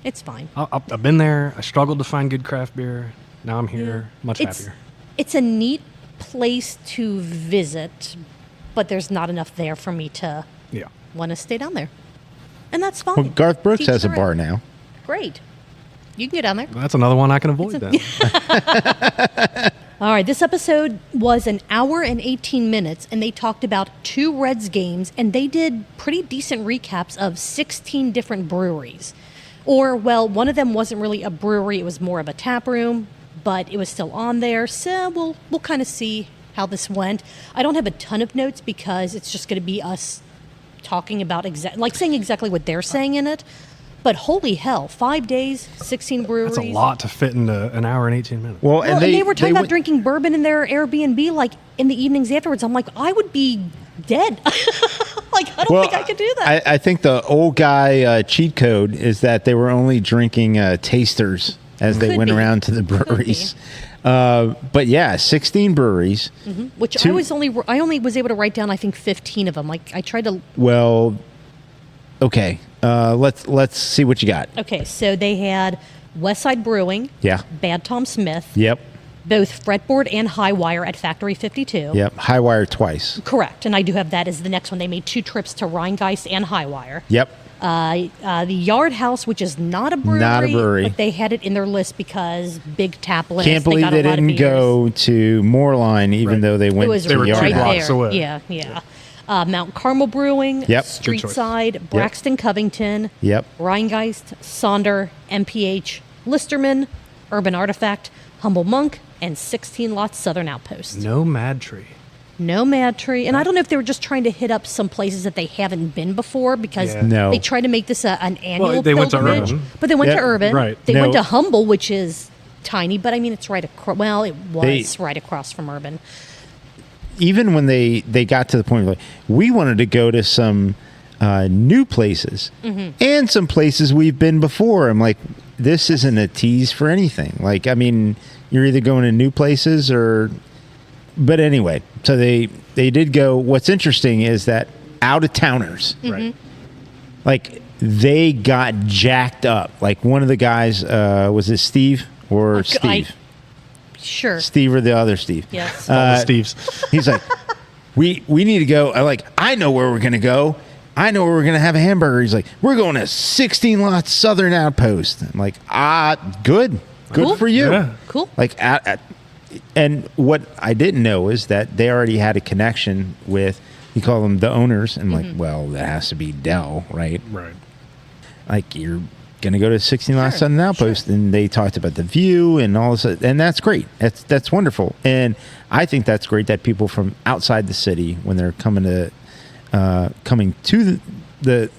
it's fine. I've been there. I struggled to find good craft beer. Now I'm here. Much It's happier. it's a neat place to visit, but there's not enough there for me to Yeah. want to stay down there, and that's fine. Well, Garth Brooks Teach has a their bar own. now. Great, you can go down there. That's another one I can avoid then. All right, this episode was an hour and 18 minutes, and they talked about 2 Reds games, and they did pretty decent recaps of 16 different breweries. Or, well, one of them wasn't really a brewery, it was more of a tap room, but it was still on there, so we'll kind of see how this went. I don't have a ton of notes because it's just going to be us talking about saying exactly what they're saying in it. But holy hell, 5 days, 16 breweries. That's a lot to fit into an hour and 18 minutes. Well, Well, and they were talking about went- drinking bourbon in their Airbnb, like in the evenings afterwards. I'm like, I would be dead. Like, I don't think I could do that. I think the old guy cheat code is that they were only drinking tasters as they Could went be. around to the breweries. But yeah, 16 breweries. Which two- I only was able to write down, I think, 15 of them. Like, I tried to. Well, okay. Let's see what you got. Okay, so they had Westside Brewing. Yeah. Bad Tom Smith. Yep. Both Fretboard and Highwire at Factory 52. Yep. High wire twice. Correct. And I do have that as the next one. They made 2 trips to Rheingeist and Highwire. Yep. The Yard House, which is not a brewery. Not a brewery. But they had it in their list because big tap list. Can't believe got they a lot of didn't beers. go to Moorline, even Right. though they went It was to They were the two right Yard House. blocks there. away. Yeah. Mount Carmel Brewing, Yep. Good choice. Streetside, Braxton Covington, Yep. Rheingeist, Sonder, MPH, Listerman, Urban Artifact, Humble Monk, and 16 Lots Southern Outpost. No Mad Tree. No Mad Tree. And I don't know if they were just trying to hit up some places that they haven't been before because Yeah. No. they tried to make this an annual Well, they went to pilgrimage. Urban. But they went Yeah, to Urban. right. They No. went to Humble, which is tiny, but I mean, it's right across. Well, it was They- right across from Urban. Even when they got to the point where like, we wanted to go to some new places and some places we've been before. I'm like, this isn't a tease for anything. Like, I mean, you're either going to new places or. But anyway, so they did go. What's interesting is that out of towners, Right. like they got jacked up. Like one of the guys, was it Steve or Steve? Sure. Steve or the other Steve? Yes. All the Steves. He's like, we need to go. I know where we're gonna go. I know where we're gonna have a hamburger. He's like, we're going to 16 Lots Southern Outpost. I'm like, good Cool. for you. Yeah. Cool. Like, and what I didn't know is that they already had a connection with. You call them the owners, and like, well, that has to be Dell, right? Right. Like you're going to go to 16 Lot Southern Outpost, and they talked about the view and all this, and that's great. That's wonderful, and I think that's great that people from outside the city, when they're coming to the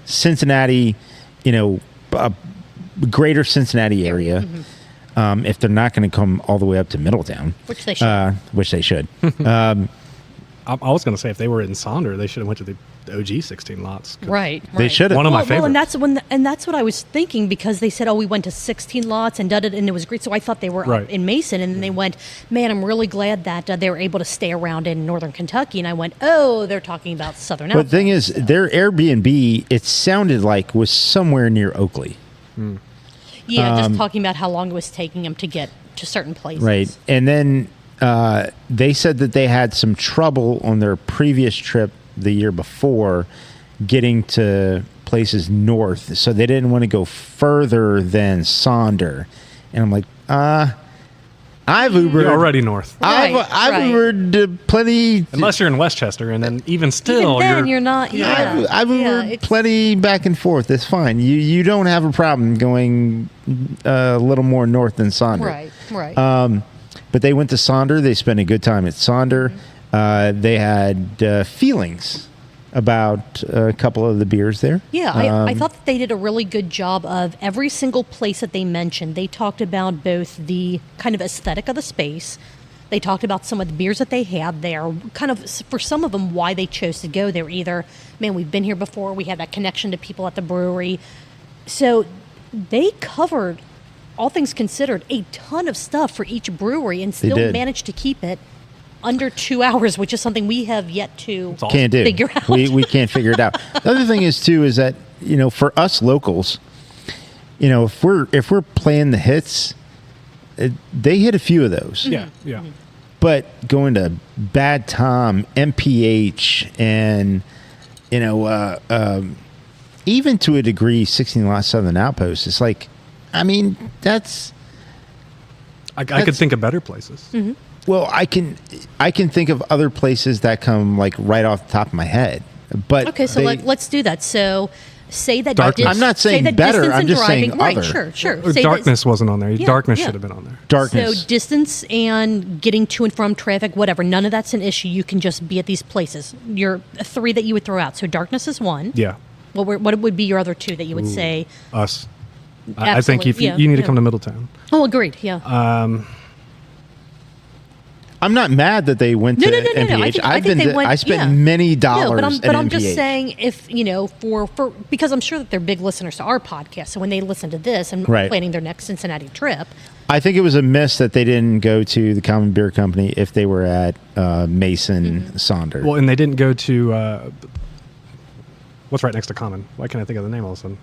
Cincinnati, greater Cincinnati area, if they're not going to come all the way up to Middletown, Which they should. Which they should. I was going to say, if they were in Sonder, they should have went to the OG 16 lots. Right. They should have. One of my Well, favorites. and that's what I was thinking, because they said, "Oh, we went to 16 lots and did it, and it was great." So I thought they were Right. up in Mason, and then they went, "Man, I'm really glad that they were able to stay around in Northern Kentucky." And I went, "Oh, they're talking about Southern." But the thing is, their Airbnb, it sounded like was somewhere near Oakley. Yeah, just talking about how long it was taking them to get to certain places. Right. And then they said that they had some trouble on their previous trip the year before getting to places north. So they didn't want to go further than Sonder. And I'm like, I've Ubered. You're already north. I've Right. Ubered plenty. Unless you're in Westchester, and then even still, Even then, you're not. Yeah, I've Ubered it's- plenty back and forth. It's fine. You don't have a problem going a little more north than Sonder. Right. But they went to Sonder. They spent a good time at Sonder. They had feelings about a couple of the beers there. Yeah, I thought that they did a really good job of every single place that they mentioned. They talked about both the kind of aesthetic of the space. They talked about some of the beers that they had there, kind of for some of them why they chose to go there. Either, man, we've been here before, we had that connection to people at the brewery. So they covered, all things considered, a ton of stuff for each brewery and still did. managed to keep it under 2 hours, which is something we have yet to It's awesome. Can't do. figure out. We can't figure it out. The other thing is too is that for us locals, if we're playing the hits, they hit a few of those. Yeah, yeah. But going to Bad Tom, MPH, and even to a degree, 16 Lot Southern Outpost, it's like, I mean, that's. I could think of better places. Mm-hmm. Well, I can think of other places that come like right off the top of my head. But Okay, so let's do that. So say that Darkness. I'm not saying say that better, distance I'm and just driving, saying right, other. Sure. Or Say that- Darkness wasn't on there. Yeah, Darkness yeah. should have been on there. darkness. So distance and getting to and from traffic, whatever, none of that's an issue. You can just be at these places. Your three that you would throw out. So darkness is one. Yeah, What would be your other two that you would say? us. I think if Absolutely, you need to yeah. come to Middletown. Oh, agreed. Yeah. I'm not mad that they went to No. MPH. I think they went. I spent yeah. many dollars No, but I'm at just MPH. saying if for because I'm sure that they're big listeners to our podcast. So when they listen to this and Right. planning their next Cincinnati trip, I think it was a miss that they didn't go to the Common Beer Company if they were at Mason Mm-hmm. Sonder. Well, and they didn't go to what's right next to Common. Why can't I think of the name all of a sudden?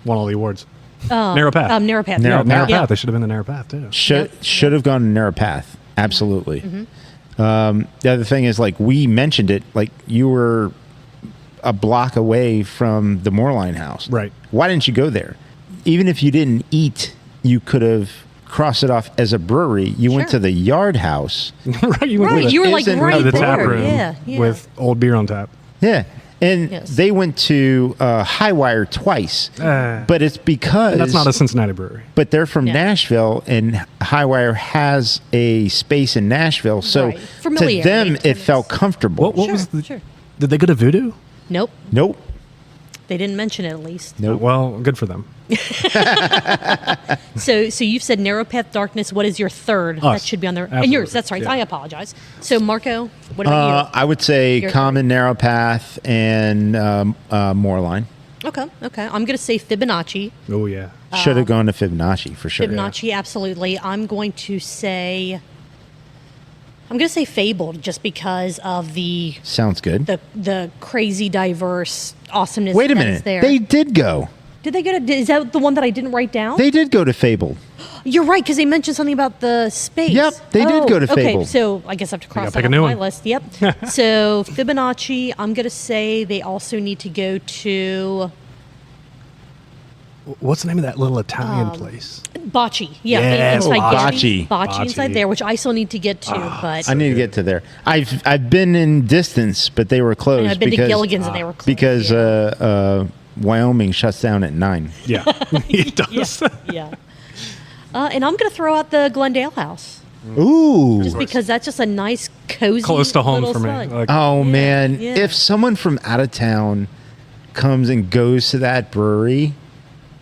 Won all the awards. Narrow Path. Narrow Path. Narrow Yeah, Narrow Yeah. Path. They should have been the Narrow Path too. Should have gone to Narrow Path. Absolutely. Mm-hmm. The other thing is, like, we mentioned it, like, you were a block away from the Moorline House. Right. Why didn't you go there? Even if you didn't eat, you could have crossed it off as a brewery. You went Sure. to the Yard House. Right. You went Right, to you were like Isn't right the there. tap room Yeah. with old beer on tap. Yeah. And Yes. they went to Highwire twice. Uh, But it's because that's not a Cincinnati brewery. but they're from Yeah. Nashville, and Highwire has a space in Nashville. So Right. to Familiarity, them, it yes. felt comfortable. What Sure, was the? sure. Did they go to Voodoo? Nope. Nope. They didn't mention it at least. Nope. Well, good for them. So you've said Narrow Path, Darkness. What is your third? That Us. should be on there. And Absolutely. yours. That's right. Yeah. I apologize. So Marco, what about I would say Your Common Narrow Path and Moorline. you? Okay. I'm going to say Fibonacci. Oh yeah. Should have gone to Fibonacci for sure. Fibonacci, absolutely. I'm going to say Fabled, just because of the Sounds good. crazy diverse awesomeness. Wait a that's minute. there. They did go. Did they go to? Is that the one that I didn't write down? They did go to Fabled. You're right, because they mentioned something about the space. Yep, they did go to Okay, Fabled. so I guess I have to cross gotta that pick a off new my one. list. Yep. So Fibonacci, I'm going to say they also need to go to. What's the name of that little Italian place? Bocce. Yeah. Yes, inside Bocce. Bocce inside there, which I still need to get to. But I need to get to there. I've been in distance, but they were closed. I've been to Gilligan's and they were closed. Because yeah. Wyoming shuts down at 9. Yeah, it does. Yeah. And I'm going to throw out the Glendale House. Ooh. Just because that's just a nice, cozy, Close to home little for me. spot. Like, Oh man, yeah. if someone from out of town comes and goes to that brewery,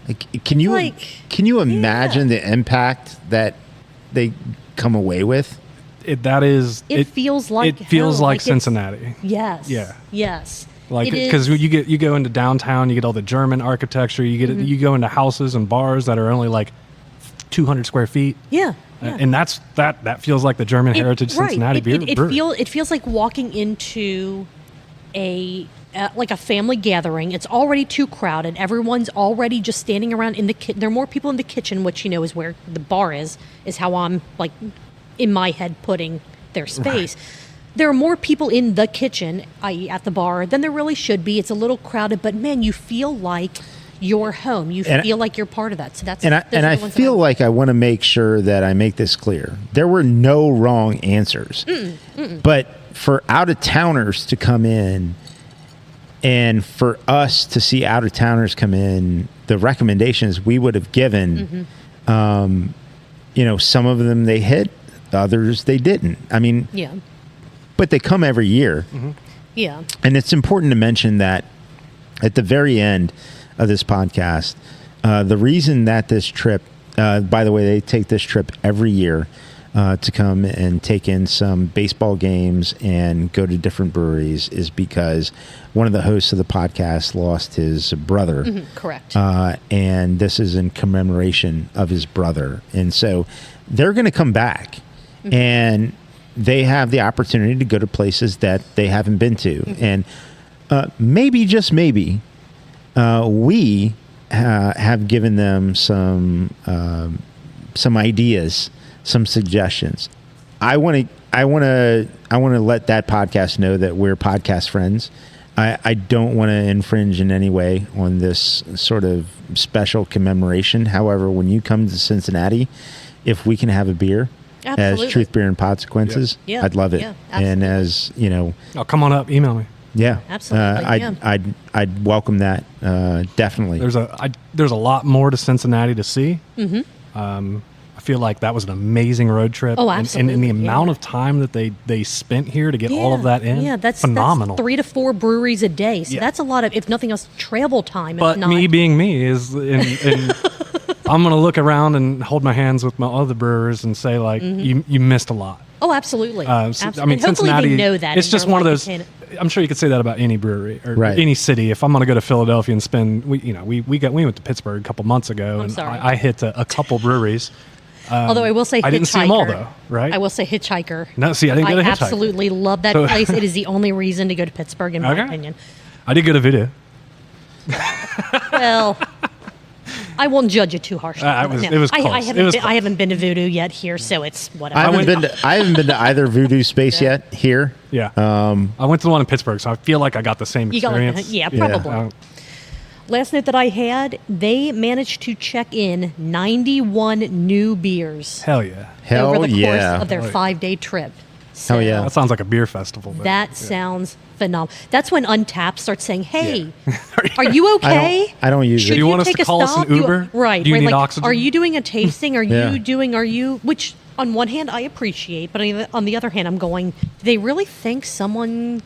like, can you imagine the impact that they come away with? It feels like hell. like Like, Cincinnati. Yes. Yeah. Yes. Like, It is. because you go into downtown, you get all the German architecture. You go into houses and bars that are only like 200 square feet. Yeah. Yeah. And that feels like the German heritage Cincinnati beer. It feels like walking into like a family gathering. It's already too crowded. Everyone's already just standing around in the kitchen. There are more people in the kitchen, which is where the bar is how I'm like in my head putting their space. Right. There are more people in the kitchen, i.e. at the bar, than there really should be. It's a little crowded, but man, you feel like you're home. You feel like you're part of that. So that's I feel like I want to make sure that I make this clear. There were no wrong answers. But for out-of-towners to come in and for us to see out-of-towners come in, the recommendations we would have given, some of them they hit, others they didn't. I mean, yeah. But they come every year. Mm-hmm. Yeah. And it's important to mention that at the very end of this podcast, the reason that this trip, by the way, they take this trip every year to come and take in some baseball games and go to different breweries, is because one of the hosts of the podcast lost his brother. Mm-hmm, correct. And this is in commemoration of his brother. And so they're going to come back and they have the opportunity to go to places that they haven't been to. And maybe, just maybe, we have given them some ideas, some suggestions. I want to let that podcast know that we're podcast friends. I don't want to infringe in any way on this sort of special commemoration. However, when you come to Cincinnati, if we can have a beer Absolutely. as Truth Beer and Consequences, Yeah. I'd love it. Yeah, and as oh, come on up, email me. Yeah, absolutely. I'd welcome that definitely. There's a lot more to Cincinnati to see. I feel like that was an amazing road trip. Oh, absolutely. And the amount of time that they spent here to get all of that in, that's phenomenal. That's 3 to 4 breweries a day. So that's a lot of, if nothing else, travel time. But me being me is, and I'm going to look around and hold my hands with my other brewers and say, like, you missed a lot. Oh, absolutely. Absolutely. I mean, and hopefully Cincinnati, they know that. It's just one of those. I'm sure you could say that about any brewery or any city. If I'm going to go to Philadelphia and spend, we went to Pittsburgh a couple months ago, and I hit a couple breweries. Although I will say, I didn't see them all though, right? I will say Hitchhiker. No, see, I didn't go to Hitchhiker. I absolutely love that place. It is the only reason to go to Pittsburgh, in my opinion. I did go to Voodoo. Well, I won't judge it too harshly. It was close. I haven't been to Voodoo yet here, so it's whatever. I haven't been to either Voodoo space yet here. Yeah. I went to the one in Pittsburgh, so I feel like I got the same experience. Probably. Last note that I had, they managed to check in 91 new beers. Hell yeah. Over the course of their 5-day trip. So hell yeah. That sounds like a beer festival. That sounds phenomenal. That's when Untapped starts saying, hey, are you okay? I don't use it. Do you want us to call us an Uber? Right. Do you need like, oxygen? Are you doing a tasting? Are you, which on one hand I appreciate, but on the other hand I'm going, do they really think someone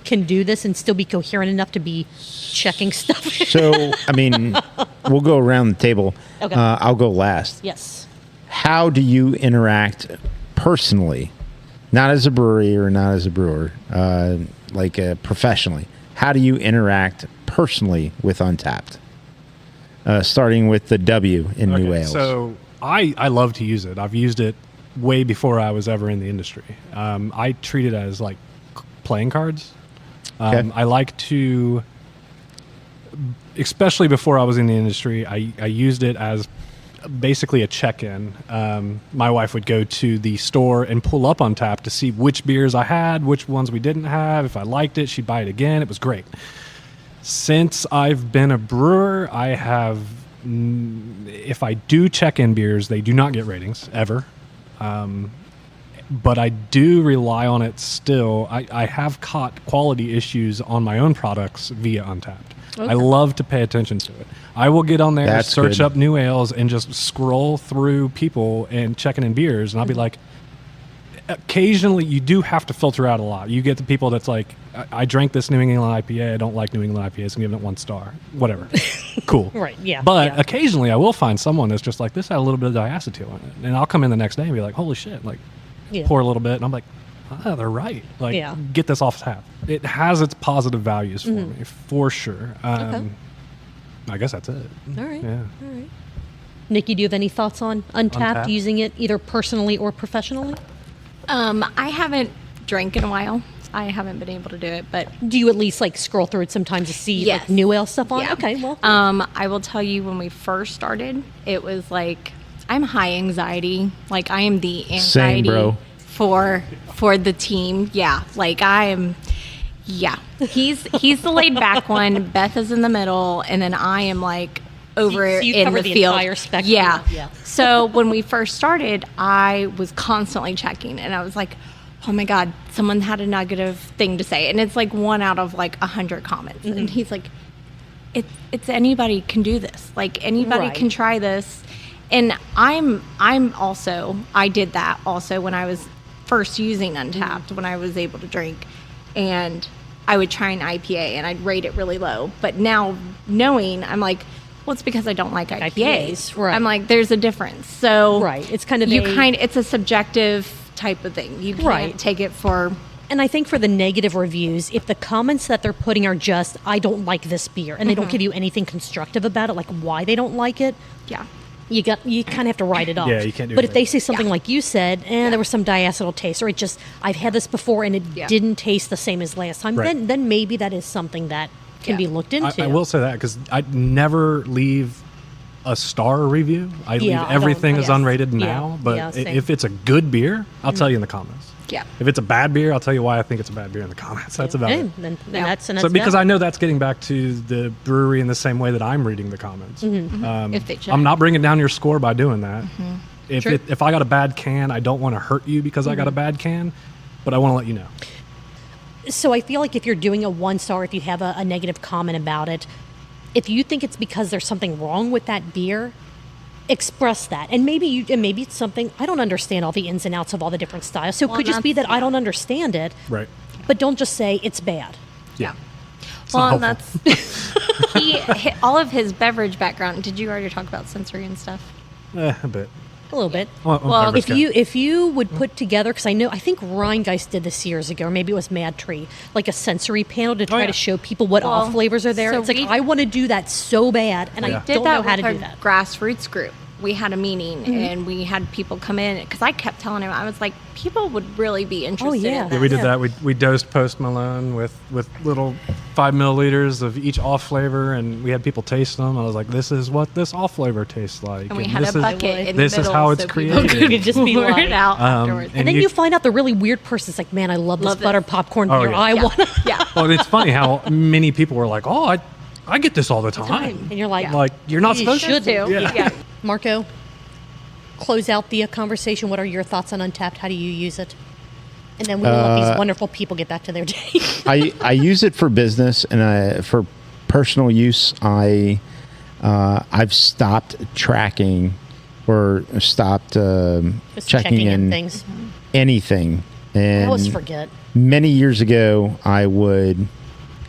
can do this and still be coherent enough to be checking stuff? So, I mean, we'll go around the table. Okay. I'll go last. Yes. How do you interact personally, not as a brewery or not as a brewer, professionally? How do you interact personally with Untapped? Starting with the W in New Wales. So I love to use it. I've used it way before I was ever in the industry. I treat it as like playing cards. I like to, especially before I was in the industry, I used it as basically a check-in. My wife would go to the store and pull up Untapped to see which beers I had, which ones we didn't have. If I liked it, she'd buy it again. It was great. Since I've been a brewer, I have if I do check in beers, they do not get ratings ever. But I do rely on it still. I have caught quality issues on my own products via Untapped. I love to pay attention to it. I will get on there, That's search good. up new ales, and just scroll through people and checking in beers, and I'll be like, occasionally you do have to filter out a lot. You get the people that's like, I drank this New England IPA, I don't like New England IPAs, I'm giving it 1 star. Whatever. Cool. Right, yeah, But yeah. occasionally I will find someone that's just like, this had a little bit of diacetyl in it. And I'll come in the next day and be like, holy shit, like, Yeah. pour a little bit, and I'm like, they're right. Like, Yeah. get this off tap. It has its positive values for me, for sure. Okay. I guess that's it. All right. Yeah. All right. Nikki, do you have any thoughts on Untapped, Untapped? using it either personally or professionally? I haven't drank in a while. I haven't been able to do it, but Do you at least like scroll through it sometimes to see Yes. like new ale stuff on? yeah. Okay, well, I will tell you, when we first started, it was like, I'm high anxiety. Like, I am the Same, anxiety bro. for the team. Yeah, like I am. Yeah, he's the laid back one. Beth is in the middle, and then I am like over So you in cover the the field. entire spectrum. Yeah. Yeah. So when we first started, I was constantly checking, and I was like, oh my God, someone had a negative thing to say. And it's like 1 out of like 100 comments. Mm-hmm. And he's like, it's anybody can do this. Like, anybody Right. can try this. And I'm also, I did that also when I was first using Untapped, when I was able to drink. And I would try an IPA and I'd rate it really low. But now knowing, I'm like, well, it's because I don't like IPAs. IPAs, right. I'm like, there's a difference. So Right. It's kind of it's a subjective type of thing. You can't Right. take it for. And I think for the negative reviews, if the comments that they're putting are just, I don't like this beer, and they don't give you anything constructive about it, like why they don't like it, Yeah. you kind of have to write it off. Yeah, you can't do But if anything. they say something like you said, there was some diacetyl taste, or it just, I've had this before and it Yeah. didn't taste the same as last time, Right. then maybe that is something that can Yeah. be looked into. I will say that because I never leave a star review. I Yeah, leave I don't- everything as yes. unrated Yeah. now. But Yeah, same. if it's a good beer, I'll tell you in the comments. Yeah. If it's a bad beer, I'll tell you why I think it's a bad beer in the comments. That's about Hey, it. then Yeah. that's So because that. I know that's getting back to the brewery in the same way that I'm reading the comments. If they check. I'm not bringing down your score by doing that. True. If I got a bad can, I don't want to hurt you because I got a bad can, but I want to let you know. So I feel like if you're doing a 1 star, if you have a negative comment about it, if you think it's because there's something wrong with that beer, express that. And maybe it's something, I don't understand all the ins and outs of all the different styles. So it Well, could just be that that's- I don't understand it, Right. but don't just say it's bad. Yeah. It's Well, not and that's all of his beverage background. Did you already talk about sensory and stuff? A bit. A little bit. Well, If you would put together, because I think Rheingeist did this years ago, or maybe it was Mad Tree, like a sensory panel to try yeah. to show people what Well, off flavors are there. so It's like we- I want to do that so bad, and Yeah. I Did don't that know how with to our do that. grassroots group. We had a meeting and we had people come in because I kept telling him, I was like, people would really be interested yeah. in Yeah, this. Yeah, we did that. We dosed Post Malone with little 5 milliliters of each off flavor, and we had people taste them. I was like, "This is what this off flavor tastes like." And we had this a is- bucket in the this is middle how it's so people created. Could just be pour like- it out afterwards. And then you find out the really weird person's like, man, I love this Love this. buttered popcorn Oh, beer. yeah. I yeah. want to. yeah. Well, it's funny how many people were like, "Oh, I get this all the time." And you're like, Like you're not You supposed should to. do. Yeah. Yeah. Marco, close out the conversation. What are your thoughts on Untapped? How do you use it? And then we will let these wonderful people get back to their day. I use it for business, and for personal use, I've stopped tracking or stopped Just checking in things. anything. I And always forget. many years ago, I would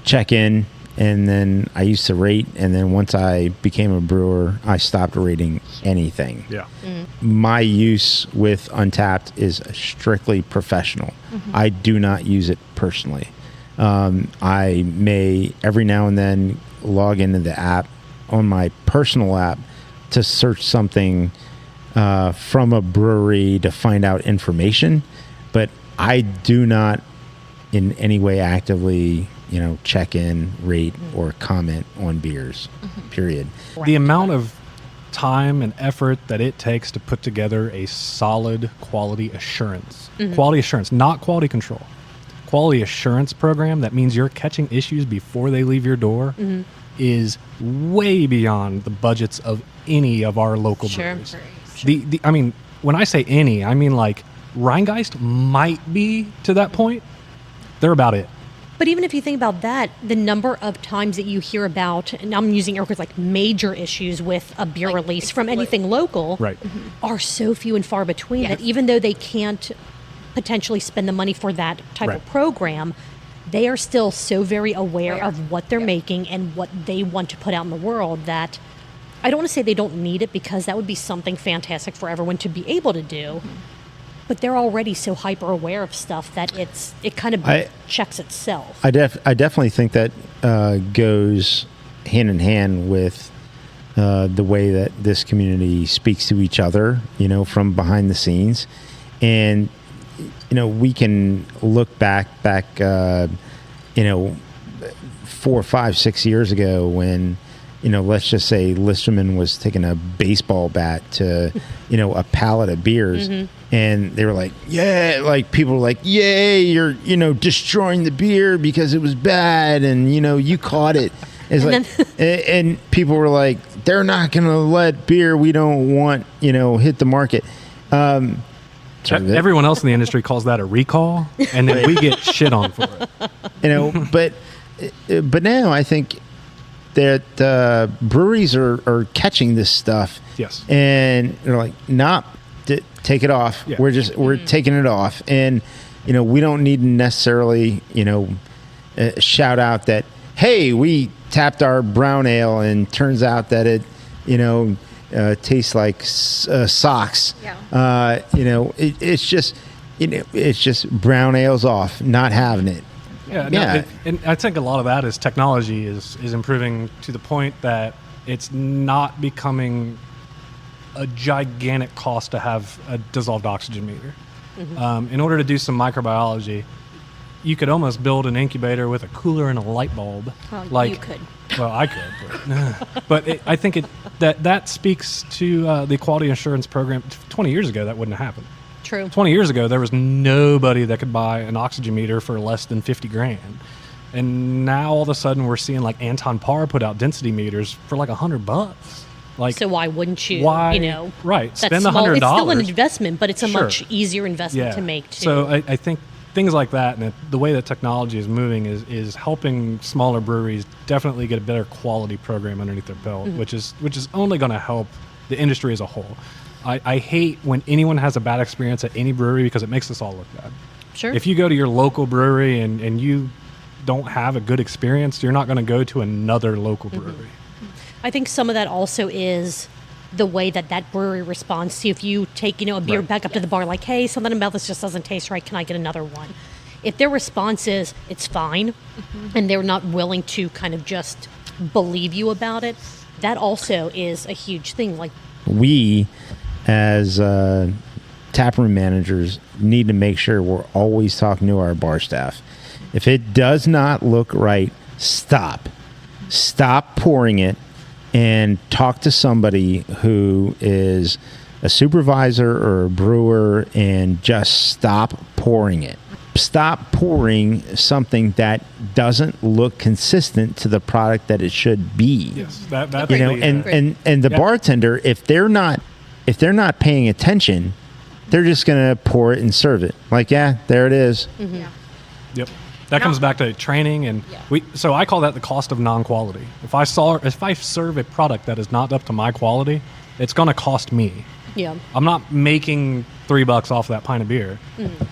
check in, and then I used to rate, and then once I became a brewer, I stopped rating anything. Yeah. My use with Untapped is strictly professional. I do not use it personally. I may every now and then log into the app on my personal app to search something from a brewery to find out information, but I do not in any way actively, check in, rate, or comment on beers, period. The amount of time and effort that it takes to put together a solid quality assurance, not quality control, quality assurance program that means you're catching issues before they leave your door is way beyond the budgets of any of our local breweries. I mean, when I say any, I mean like Rheingeist might be to that point. They're about it. But even if you think about that, the number of times that you hear about, and I'm using air quotes, like major issues with a beer release from anything local, Right. are so few and far between that even though they can't potentially spend the money for that type of program, they are still so very aware of what they're making and what they want to put out in the world that I don't want to say they don't need it, because that would be something fantastic for everyone to be able to do. But they're already so hyper aware of stuff that it kind of checks itself. I definitely think that goes hand in hand with the way that this community speaks to each other, from behind the scenes. And, we can look back, 4, 5, 6 years ago when, let's just say Listerman was taking a baseball bat to, a pallet of beers. And they were like, yeah, like people were like, yay, you're, destroying the beer because it was bad. And, you caught it. It's and like, and people were like, they're not going to let beer we don't want, hit the market. Everyone else in the industry calls that a recall, and then we get shit on for it. But now I think that breweries are catching this stuff. Yes. And they're like, nah, take it off. Yeah. We're taking it off. And, we don't need to necessarily, shout out that, hey, we tapped our brown ale and turns out that it, tastes like socks. Yeah. It's just brown ale's off, not having it. Yeah. And I think a lot of that is technology is improving to the point that it's not becoming a gigantic cost to have a dissolved oxygen meter. In order to do some microbiology, you could almost build an incubator with a cooler and a light bulb. Well, you could. Well, I could, but I think that speaks to the quality assurance program. 20 years ago, that wouldn't have happened. True. 20 years ago, there was nobody that could buy an oxygen meter for less than $50,000. And now all of a sudden we're seeing like Anton Par put out density meters for like $100. Like, so why wouldn't you? Right. Spend $100. It's still an investment, but it's a much easier investment to make too. So I think things like that, and the way that technology is moving is helping smaller breweries definitely get a better quality program underneath their belt, which is only going to help the industry as a whole. I hate when anyone has a bad experience at any brewery because it makes us all look bad. Sure. If you go to your local brewery and you don't have a good experience, you're not going to go to another local brewery. I think some of that also is the way that brewery responds to if you take, a beer back up to the bar like, hey, something about this just doesn't taste right. Can I get another one? If their response is it's fine and they're not willing to kind of just believe you about it, that also is a huge thing. Like, we as taproom managers need to make sure we're always talking to our bar staff. If it does not look right, stop pouring it and talk to somebody who is a supervisor or a brewer and just stop pouring it. Stop pouring something that doesn't look consistent to the product that it should be. Yes, that's and the bartender, if they're not paying attention, they're just gonna pour it and serve it. Like, yeah, there it is. Yep. That comes back to training, and so I call that the cost of non-quality. If I serve a product that is not up to my quality, it's going to cost me. Yeah. I'm not making $3 off that pint of beer.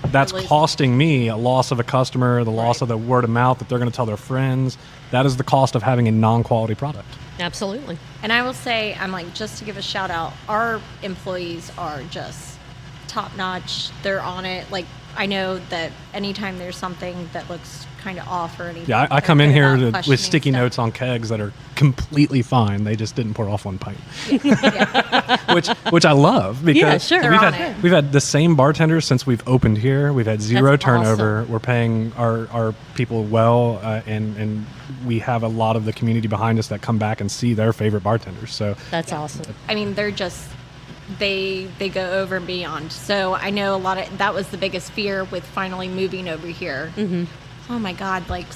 That's costing me a loss of a customer, the loss of the word of mouth that they're going to tell their friends. That is the cost of having a non-quality product. Absolutely. And I will say, just to give a shout out, our employees are just top notch. They're on it. Like, I know that anytime there's something that looks kind of off or anything. Yeah, I come in here with sticky notes on kegs that are completely fine. They just didn't pour off one pint. which I love because we've had the same bartenders since we've opened here. We've had zero turnover. Awesome. We're paying our people well, and we have a lot of the community behind us that come back and see their favorite bartenders. So that's awesome. They're just they go over and beyond. So I know that was the biggest fear with finally moving over here. Oh my God, like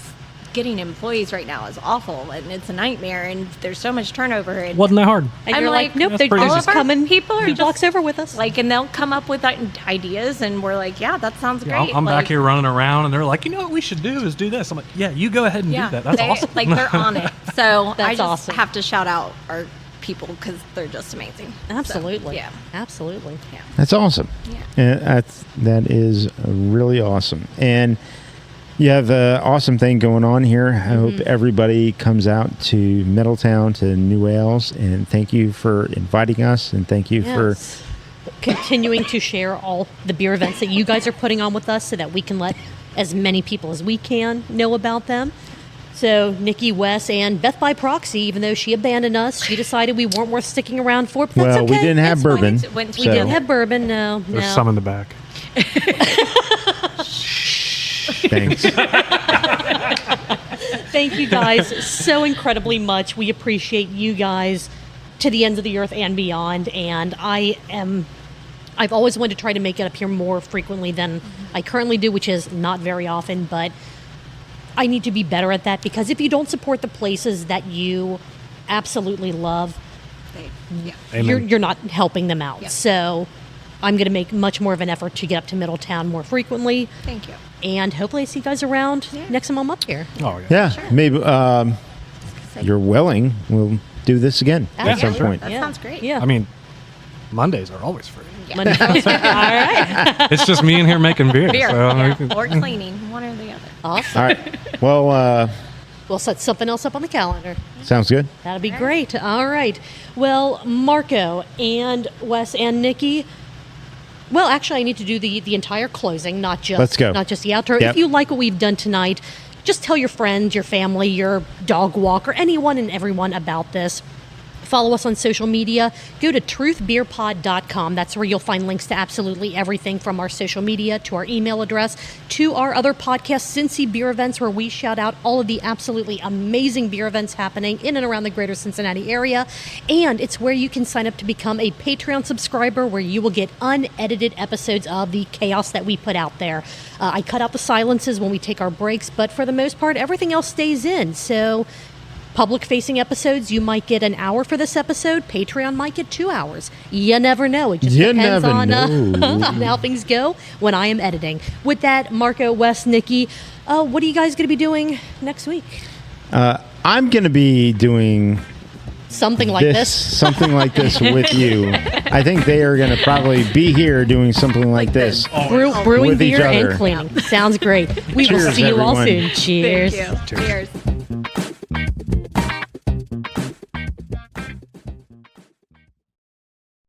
getting employees right now is awful, and it's a nightmare, and there's so much turnover. And Wasn't that hard? And I'm you're like, nope, they're pretty just easy. coming. People are 2 just blocks over with us. like, and they'll come up with ideas, and we're like, yeah, that sounds Yeah, great. I'm like, back here running around, and they're like, you know what we should do is do this. I'm like, yeah, you go ahead and do that. That's awesome. Like they're on it. So I That's just awesome. have to shout out our people because they're just amazing. Absolutely. So, yeah. Absolutely. Yeah. That's awesome. Yeah. That is really awesome. And you have an awesome thing going on here. I hope everybody comes out to Middletown to New Ales, and thank you for inviting us, and thank you for continuing to share all the beer events that you guys are putting on with us so that we can let as many people as we can know about them. So Nikki, Wes, and Beth by proxy, even though she abandoned us, she decided we weren't worth sticking around for. But that's well, okay. we didn't have It's fine. bourbon. We We didn't have bourbon. No. There's some in the back. Thanks. Thank you guys so incredibly much. We appreciate you guys to the ends of the earth and beyond. And I've always wanted to try to make it up here more frequently than I currently do, which is not very often, but I need to be better at that, because if you don't support the places that you absolutely love, Amen. you're not helping them out. Yeah. So I'm going to make much more of an effort to get up to Middletown more frequently. Thank you. And hopefully I see you guys around next time I'm up here. Oh, yeah. Yeah, Sure. maybe you're willing. We'll do this again at some Absolutely. point. That sounds great. Yeah. I mean, Mondays are always free. Monday. All right. It's just me in here making beer. Beer, So, yeah, or cleaning, one or the other. Awesome. All right. Well, We'll set something else up on the calendar. sounds good. That'll be great. All right. Well, Marco and Wes and Nikki. Well, actually, I need to do the entire closing, not just Let's go. not just the outro. Yep. If you like what we've done tonight, just tell your friends, your family, your dog walker, anyone and everyone about this. Follow us on social media. Go to truthbeerpod.com. That's where you'll find links to absolutely everything from our social media to our email address to our other podcast, Cincy Beer Events, where we shout out all of the absolutely amazing beer events happening in and around the greater Cincinnati area. And it's where you can sign up to become a Patreon subscriber, where you will get unedited episodes of the chaos that we put out there. I cut out the silences when we take our breaks, but for the most part, everything else stays in. So public-facing episodes, you might get an hour for this episode. Patreon might get 2 hours. You never know. It just You depends never on, know. on how things go when I am editing. With that, Marco, Wes, Nikki, what are you guys going to be doing next week? I'm going to be doing Something like this? something like this with you. I think they are going to probably be here doing something like this. Brewing With each beer and other. cleaning. Sounds great. We will Cheers, see you all everyone. soon. Cheers. Thank you. Cheers.